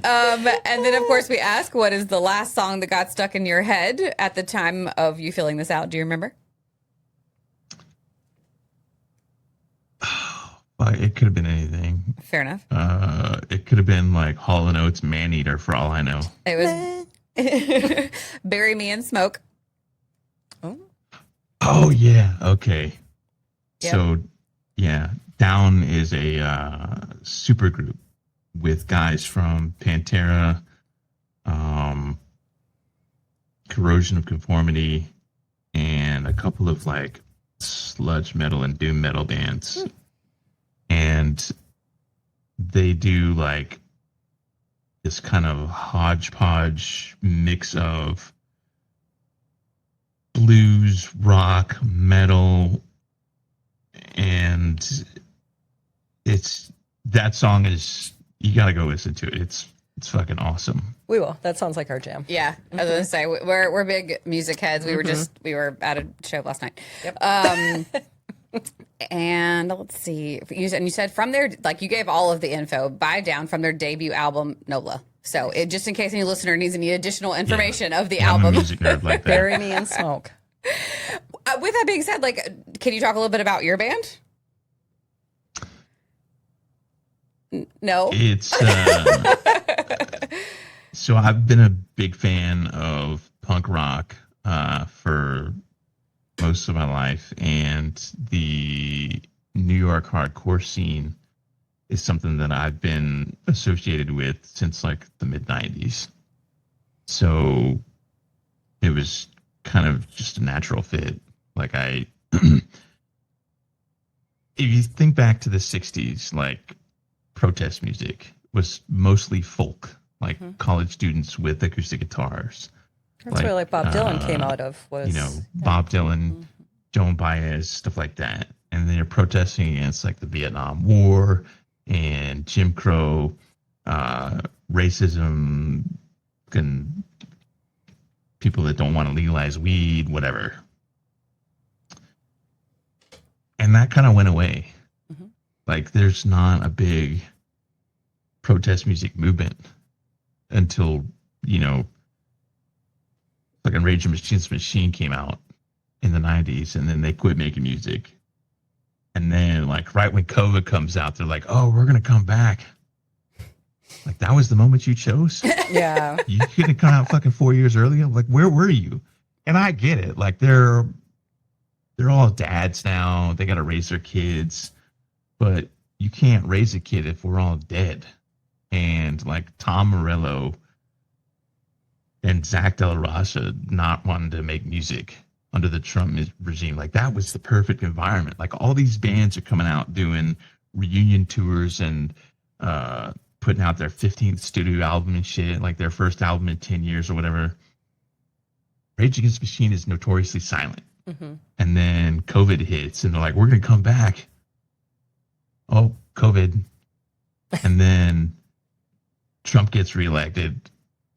And then, of course, we ask, what is the last song that got stuck in your head at the time of you filling this out? Do you remember? It could have been anything. Fair enough. It could have been like Hall & Oates Man Eater for all I know. It was Bury Me in Smoke. Oh yeah, okay. Yep. So yeah, Down is a super group with guys from Pantera, Corrosion of Conformity, and a couple of like sludge metal and doom metal bands. And they do like this kind of hodgepodge mix of blues, rock, metal, and that song is, you gotta go listen to it. It's fucking awesome. We will. That sounds like our jam. Yeah, I was gonna say we're big music heads. We were at a show last night. Yep. And let's see. You said from their, like, you gave all of the info by Down from their debut album Nola. So it, just in case any listener needs any additional information of the I'm a album. music nerd like that. Bury Me in Smoke. With that being said, like, can you talk a little bit about your band? No. It's so I've been a big fan of punk rock for most of my life, and the New York hardcore scene is something that I've been associated with since like the mid 90s. So it was kind of just a natural fit. Like if you think back to the 60s, like protest music was mostly folk, like college students with acoustic guitars. That's where like Bob Dylan came out of. Was Bob Dylan, Joan Baez, stuff like that. And then you're protesting against like the Vietnam War and Jim Crow, racism, and people that don't want to legalize weed, whatever. And that kind of went away. Like there's not a big protest music movement until, fucking Rage Against the Machine came out in the 90s, and then they quit making music. And then, like, right when COVID comes out, they're like, oh, we're going to come back. Like, that was the moment you chose? yeah. You could have come out fucking 4 years earlier? Like, where were you? And I get it. Like, they're all dads now. They got to raise their kids. But you can't raise a kid if we're all dead. And, like, Tom Morello and Zach De La Rocha not wanting to make music under the Trump regime. Like, that was the perfect environment. Like, all these bands are coming out doing reunion tours and putting out their 15th studio album and shit, like their first album in 10 years or whatever. Rage Against the Machine is notoriously silent. And then COVID hits, and they're like, we're going to come back. Oh, COVID. And then Trump gets reelected,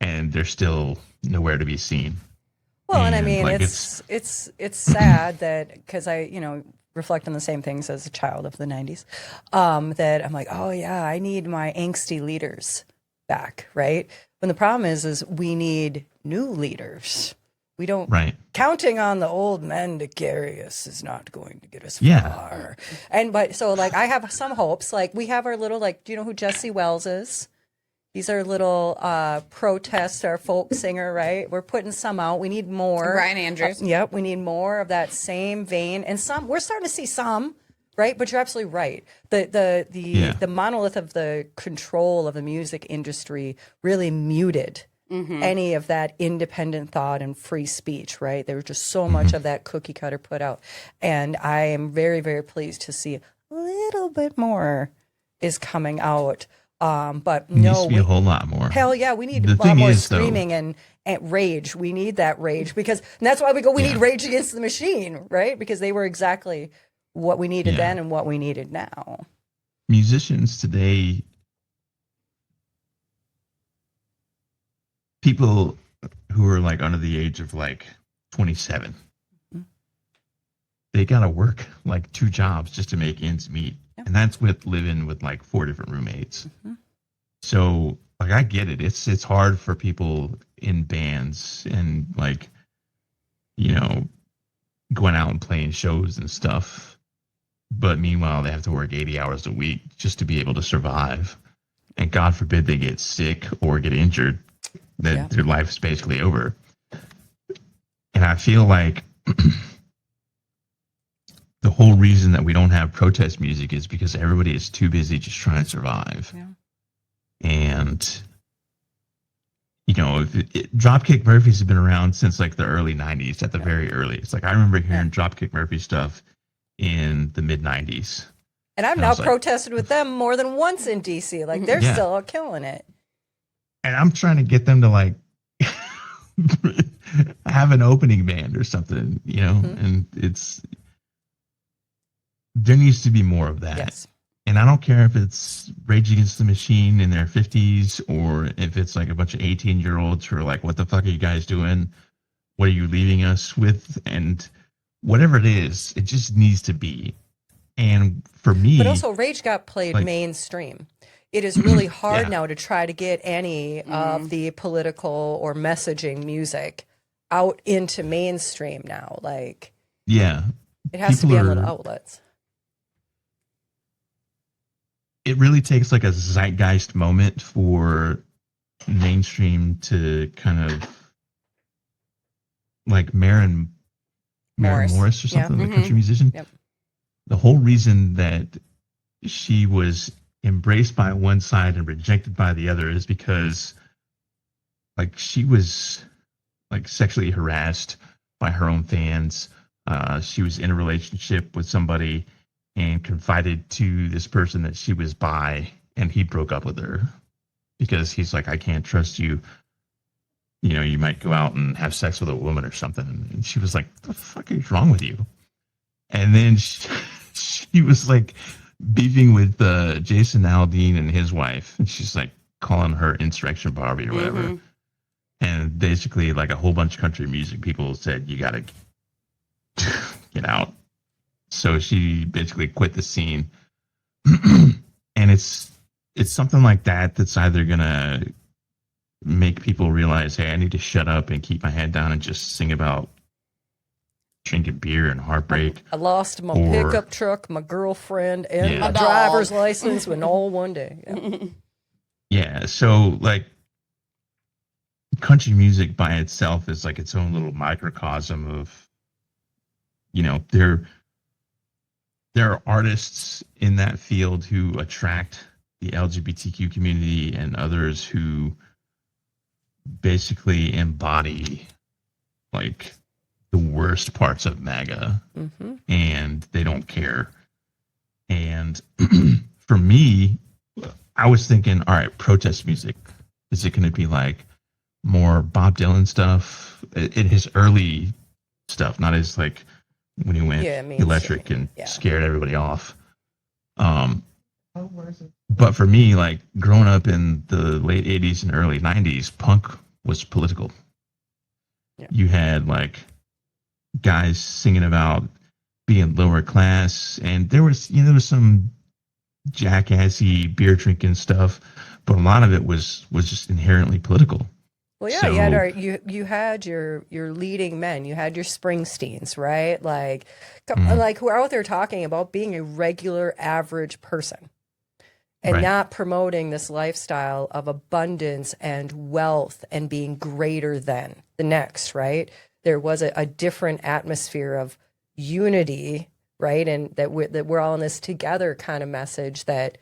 and they're still nowhere to be seen. Well, and I mean, like, it's sad that, because I, reflect on the same things as a child of the 90s, that I'm like, oh yeah, I need my angsty leaders back, right? When the problem is we need new leaders. We don't, counting on the old men to carry us is not going to get us far. But so like, I have some hopes. Like, we have our little, like, do you know who Jesse Wells is? He's our little protest, our folk singer, right? We're putting some out. We need more. Ryan Andrews. Yep, we need more of that same vein. And some, we're starting to see some, right? But you're absolutely right. The monolith of the control of the music industry really muted any of that independent thought and free speech, right? There was just so much of that cookie cutter put out. And I am very, very pleased to see a little bit more is coming out But It needs no, to be a whole lot more. hell yeah, we need The a lot thing more is, though- screaming and rage. We need that rage and that's why we go, we Yeah. need Rage Against the Machine, right? Because they were exactly what we needed Yeah. then and what we needed now. Musicians today, people who are like under the age of like 27, they gotta work like 2 jobs just to make ends meet. Yeah. And that's with living with like 4 different roommates. So like I get it. It's hard for people in bands and like, you know, going out and playing shows and stuff. But meanwhile, they have to work 80 hours a week just to be able to survive. And God forbid they get sick or get injured, then Yeah. their life is basically over. And I feel like the whole reason that we don't have protest music is because everybody is too busy just trying to survive. Yeah. And, you know, Dropkick Murphys have been around since like the early 90s at the very earliest. Like I remember hearing Dropkick Murphy stuff in the mid 90s. And I've And I now was like- protested with them more than once in DC. Like they're Yeah. still killing it. And I'm trying to get them to like have an opening band or something, you know, and there needs to be more of that. Yes. And I don't care if it's Rage Against the Machine in their 50s or if it's like a bunch of 18-year-olds who are like, what the fuck are you guys doing? What are you leaving us with? And whatever it is, it just needs to be. And for me, But also, Rage got played like- mainstream. It is really hard Yeah. now to try to get any of the political or messaging music out into mainstream now. Like, yeah, it has to be on little outlets. it really takes like a zeitgeist moment for mainstream to kind of like Maren Morris or Yeah. something, the country musician. Yep. The whole reason that she was embraced by one side and rejected by the other is because like she was like sexually harassed by her own fans. She was in a relationship with somebody and confided to this person that she was bi, and he broke up with her because he's like, I can't trust you. You know, you might go out and have sex with a woman or something. And she was like, the fuck is wrong with you? And then she was like beefing with Jason Aldean and his wife. And she's like calling her Insurrection Barbie or whatever. And basically like a whole bunch of country music people said, you got to get out. So she basically quit the scene. And it's something like that that's either going to make people realize, hey, I need to shut up and keep my head down and just sing about drinking beer and heartbreak. I lost my Or- pickup truck, my girlfriend, and Yeah. my A dog. driver's license in all one day. Yeah. Yeah, so like country music by itself is like its own little microcosm of, you know, there are artists in that field who attract the LGBTQ community and others who basically embody like the worst parts of MAGA, and they don't care. And for me, I was thinking, all right, protest music. Is it going to be like more Bob Dylan stuff in his early stuff, not as like when he went mainstream, electric and yeah. scared everybody off. But for me, like growing up in the late 80s and early 90s, punk was political. Yeah. You had like guys singing about being lower class, and there was some jackassy beer drinking stuff, but a lot of it was just inherently political. Well, yeah, So- you had your leading men, you had your Springsteens, right? Like, like who are out there talking about being a regular average person and Right. not promoting this lifestyle of abundance and wealth and being greater than the next, right? There was a different atmosphere of unity, right? And that we're all in this together kind of message that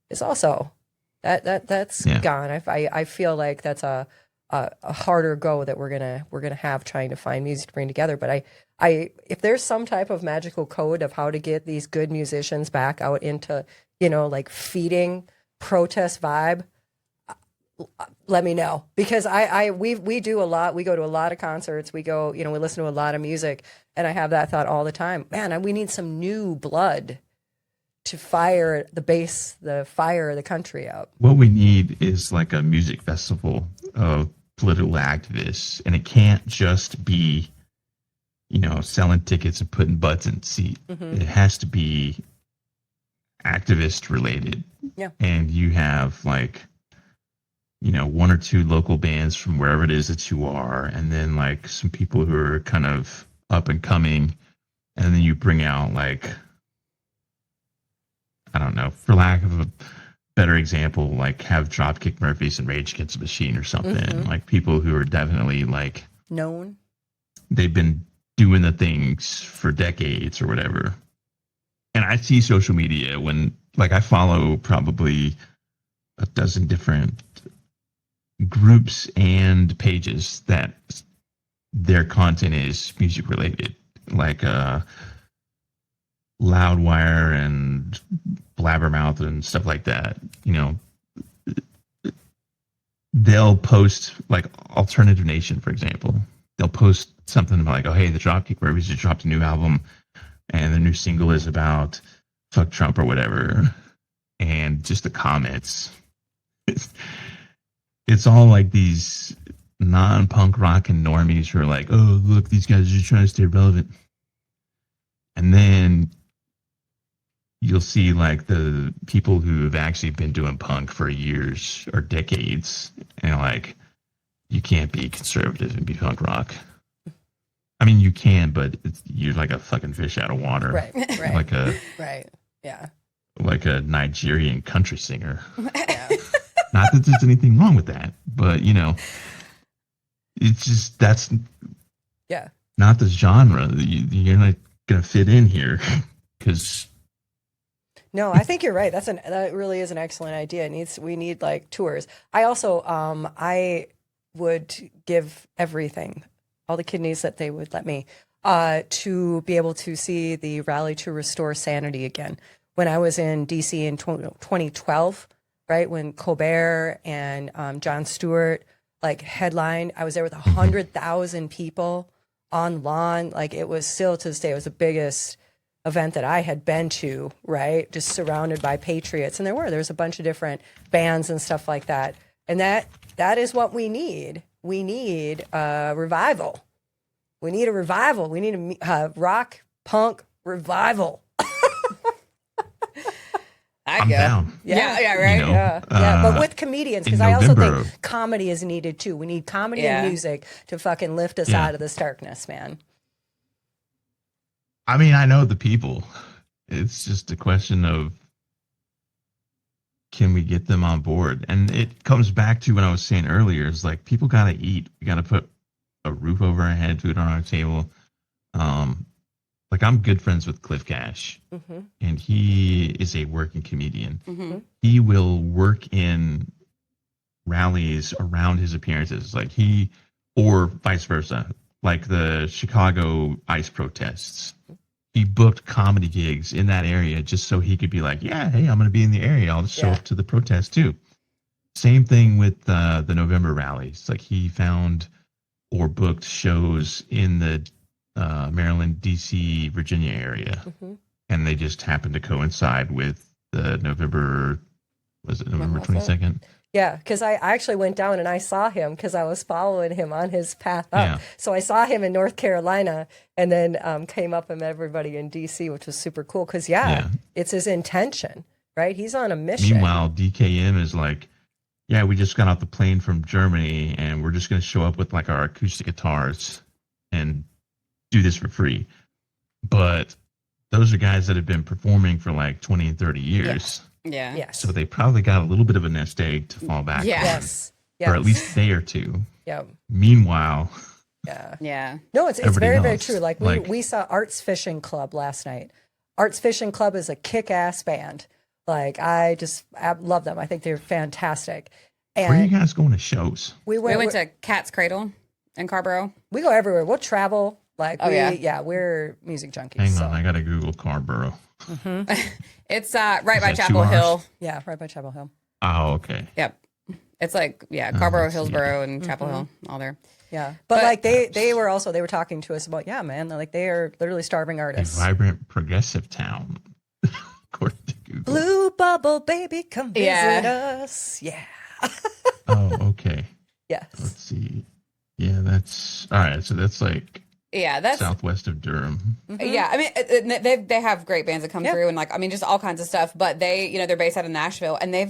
is also that's Yeah. gone. I feel like that's a harder go that we're gonna have trying to find music to bring together. But I if there's some type of magical code of how to get these good musicians back out into, like feeding protest vibe, let me know, because we do a lot. We go to a lot of concerts. We go, we listen to a lot of music, and I have that thought all the time. Man, we need some new blood to fire the country up. What we need is like a music festival of political activists, and it can't just be, selling tickets and putting butts in seat. Mm-hmm. It has to be activist related. Yeah. And you have like, one or two local bands from wherever it is that you are, and then like some people who are kind of up and coming, and then you bring out like, I don't know, for lack of a better example, like have Dropkick Murphys and Rage Against the Machine or something. Mm-hmm. Like people who are definitely like known. They've been doing the things for decades or whatever. And I see social media when, like, I follow probably a dozen different groups and pages that their content is music related, like Loudwire and Blabbermouth and stuff like that. They'll post like Alternative Nation, for example. They'll post something like, oh, hey, the Dropkick Murphys just dropped a new album and the new single is about fuck Trump or whatever. And just the comments. It's all like these non-punk rock and normies who are like, oh, look, these guys are just trying to stay relevant. And then you'll see like the people who have actually been doing punk for years or decades, and like, you can't be conservative and be punk rock. I mean, you can, but you're like a fucking fish out of water. Right. Like a right. Yeah. Like a Nigerian country singer. Yeah. Not that there's anything wrong with that, but it's just that's not the genre. You're not gonna fit in here because. No, I think you're right. That really is an excellent idea. We need like tours. I also I would give everything, all the kidneys that they would let me, to be able to see the Rally to Restore Sanity again. When I was in DC in 2012, right, when Colbert and Jon Stewart like headlined, I was there with 100,000 people on lawn. Like, it was still to this day, it was the biggest event that I had been to, right? Just surrounded by patriots. And there was a bunch of different bands and stuff like that. And that is what we need. We need a revival. We need a revival. We need a rock punk revival. I'm down. Yeah, right. Yeah, but with comedians, because I also think comedy is needed too. We need comedy and music to fucking lift us out of this darkness, man. I mean, I know the people. It's just a question of, can we get them on board? And it comes back to what I was saying earlier. It's like, people got to eat. We got to put a roof over our head, food on our table. Like, I'm good friends with Cliff Cash, and he is a working comedian. Mm-hmm. He will work in rallies around his appearances, or vice versa, like the Chicago ICE protests. He booked comedy gigs in that area just so he could be like, yeah, hey, I'm going to be in the area. I'll just show up to the protest too. Same thing with the November rallies. Like, he found or booked shows in the Maryland, DC, Virginia area. And they just happened to coincide with the November 22nd? Yeah, because I actually went down and I saw him because I was following him on his path up. Yeah. So I saw him in North Carolina and then came up and met everybody in DC, which was super cool because, it's his intention, right? He's on a mission. Meanwhile, DKM is like, yeah, we just got off the plane from Germany and we're just going to show up with like our acoustic guitars and do this for free. But those are guys that have been performing for like 20 and 30 years. Yeah. Yes. So they probably got a little bit of a nest egg to fall back on. Yes. For at least a day or two. Yeah. Meanwhile. Yeah. No, it's very, very else. true. Like we saw Arts Fishing Club last night. Arts Fishing Club is a kick-ass band. Like, I love them. I think they're fantastic. And where are you guys going to shows? We went to Cat's Cradle in Carborough. We go everywhere. We'll travel. Like, we're music junkies. Hang on, I got to Google Carborough. It's right by Chapel Hill. Yeah, right by Chapel Hill. Oh, okay. Yep. It's like, Carborough, I see. Hillsborough, and Chapel Hill, all there. Yeah. But like they were talking to us about, man, they're like, they are literally starving A artists. vibrant progressive town, according to Google. Blue bubble baby, come visit us. Yeah. Oh, okay. Yes. Let's see. Yeah, that's all right. So that's like That's southwest of Durham. Yeah, I mean, they have great bands that come through, and just all kinds of stuff. But they're based out of Nashville, and they're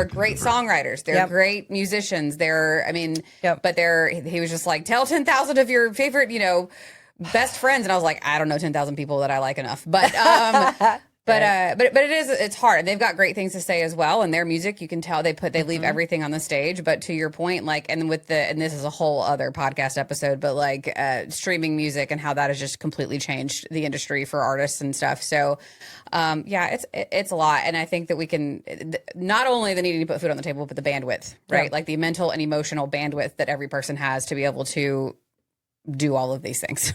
great songwriters. They're great musicians. But he was just like, tell 10,000 of your favorite, best friends, and I was like, I don't know 10,000 people that I like enough, but But it's hard, and they've got great things to say as well. And their music, you can tell they leave everything on the stage. But to your point, and this is a whole other podcast episode, but streaming music and how that has just completely changed the industry for artists and stuff. So, it's a lot, and I think that we can not only the needing to put food on the table, but the bandwidth, right? Yeah. Like the mental and emotional bandwidth that every person has to be able to do all of these things.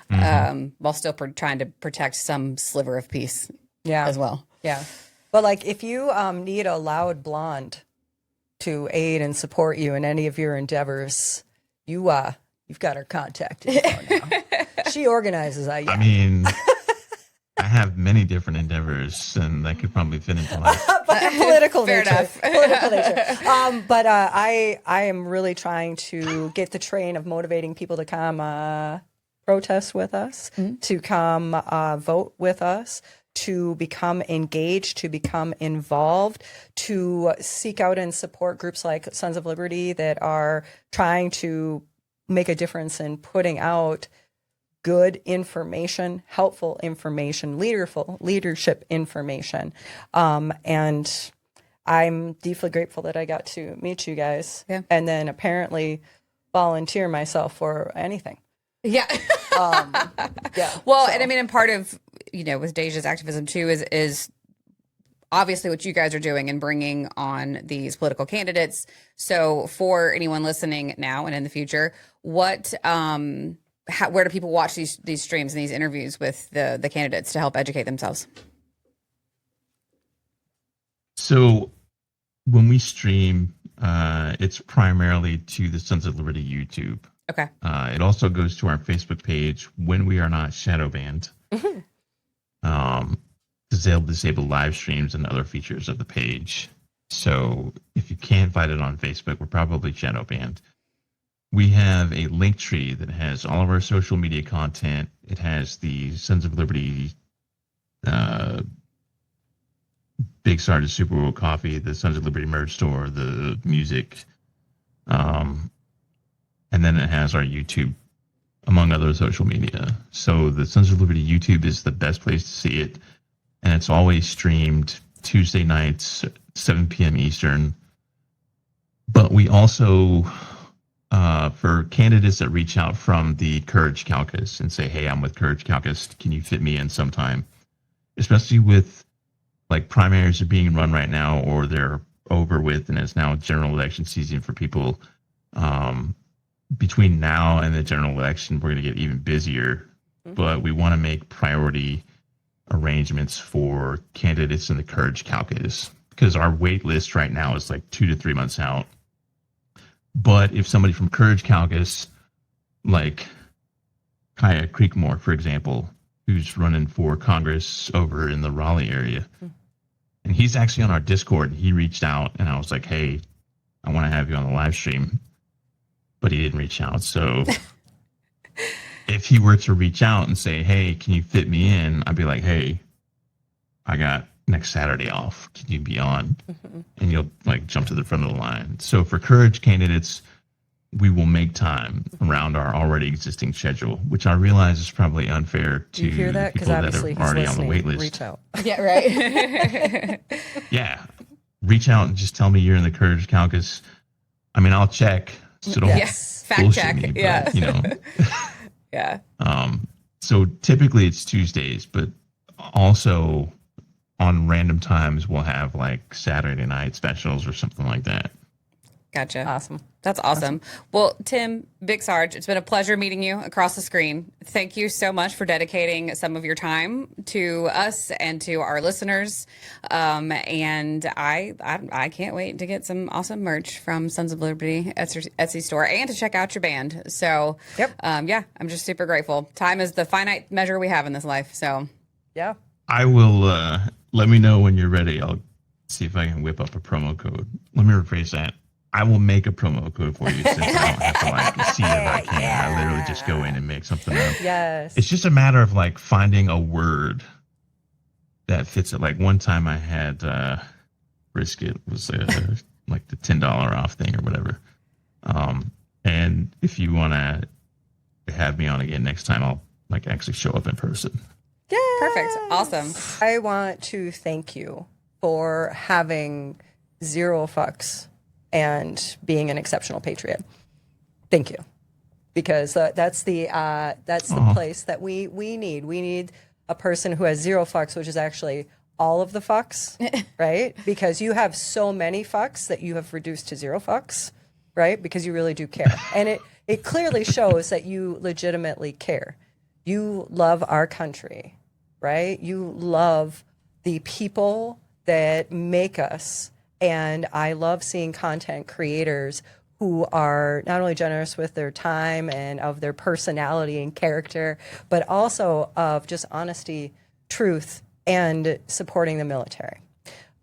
While still trying to protect some sliver of peace as well. Yeah. But if you need a loud blonde to aid and support you in any of your endeavors, you've got her contact info now. She organizes. I mean, I have many different endeavors, and that could probably fit into life. Political Fair nature. enough. Political nature. But I am really trying to get the train of motivating people to come protest with us, to come vote with us, to become engaged, to become involved, to seek out and support groups like Sons of Liberty that are trying to make a difference in putting out good information, helpful information, leadership information. And I'm deeply grateful that I got to meet you guys and then apparently volunteer myself for anything. Yeah. Yeah. Well, so. and part of, with Deja's activism too is obviously what you guys are doing and bringing on these political candidates. So for anyone listening now and in the future, where do people watch these streams and these interviews with the candidates to help educate themselves? So when we stream, it's primarily to the Sons of Liberty YouTube. Okay. It also goes to our Facebook page when we are not shadow banned. Because they'll disable live streams and other features of the page. So if you can't find it on Facebook, we're probably shadow banned. We have a link tree that has all of our social media content. It has the Sons of Liberty, Big Sarge Super World Coffee, the Sons of Liberty merch store, the music, and then it has our YouTube, among other social media. So the Sons of Liberty YouTube is the best place to see it, and it's always streamed Tuesday nights, 7 p.m. Eastern. But we also, for candidates that reach out from the Courage Caucus and say, hey, I'm with Courage Caucus, can you fit me in sometime? Especially with primaries are being run right now, or they're over with, and it's now general election season for people. Between now and the general election, we're going to get even busier, but we want to make priority arrangements for candidates in the Courage Caucus because our wait list right now is 2 to 3 months out. But if somebody from Courage Caucus, like Kaya Creekmore, for example, who's running for Congress over in the Raleigh area, and he's actually on our Discord, and he reached out, and I was like, hey, I want to have you on the live stream. But he didn't reach out. So if he were to reach out and say, hey, can you fit me in? I'd be like, hey, I got next Saturday off. Can you be on? And you'll jump to the front of the line. So for Courage candidates, we will make time around our already existing schedule, which I realize is probably unfair to you hear that? people that are already on the wait list. Reach out. Yeah, right. Yeah. Reach out and just tell me you're in the Courage Caucus. I mean, I'll check. So don't Fact bullshit check. me, Yeah. But, Yeah. So typically it's Tuesdays, but also on random times we'll have Saturday night specials or something like that. Gotcha. Awesome. That's awesome. Well, Tim, Big Sarge, it's been a pleasure meeting you across the screen. Thank you so much for dedicating some of your time to us and to our listeners. And I can't wait to get some awesome merch from Sons of Liberty Etsy store and to check out your band. So, yeah, I'm just super grateful. Time is the finite measure we have in this life. So, Yeah. I will let me know when you're ready. I'll see if I can whip up a promo code. Let me rephrase that. I will make a promo code for you since I don't have to like see it if I can. I literally just go in and make something up. Yes. It's just a matter of like finding a word that fits it. Like one time I had Brisket was like the $10 off thing or whatever. And if you want to have me on again next time, I'll like actually show up in person. Yeah. perfect. Awesome. I want to thank you for having zero fucks and being an exceptional patriot. Thank you, because that's the place that we need. We need a person who has zero fucks, which is actually all of the fucks, right? Because you have so many fucks that you have reduced to zero fucks, right? Because you really do care, and it clearly shows that you legitimately care. You love our country, right? You love the people that make us. And I love seeing content creators who are not only generous with their time and of their personality and character, but also of just honesty, truth, and supporting the military.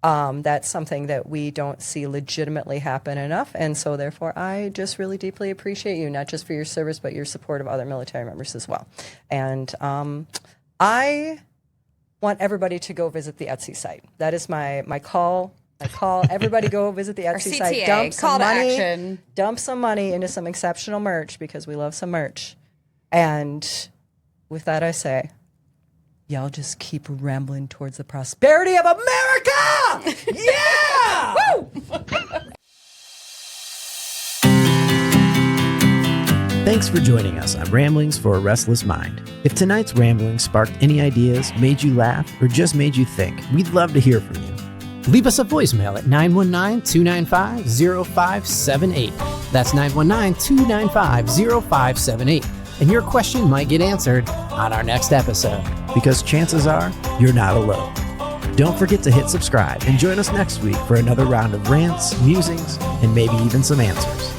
That's something that we don't see legitimately happen enough. And so therefore, I just really deeply appreciate you, not just for your service, but your support of other military members as well. And I want everybody to go visit the Etsy site. That is my call. I call everybody go visit the Etsy site. Dump some money. Action. Dump some money into some exceptional merch because we love some merch. And with that, I say, y'all just keep rambling towards the prosperity of America. Yeah! Woo! Thanks for joining us on Ramblings for a Restless Mind. If tonight's ramblings sparked any ideas, made you laugh, or just made you think, we'd love to hear from you. Leave us a voicemail at 919-295-0578. That's 919-295-0578. And your question might get answered on our next episode. Because chances are, you're not alone. Don't forget to hit subscribe and join us next week for another round of rants, musings, and maybe even some answers.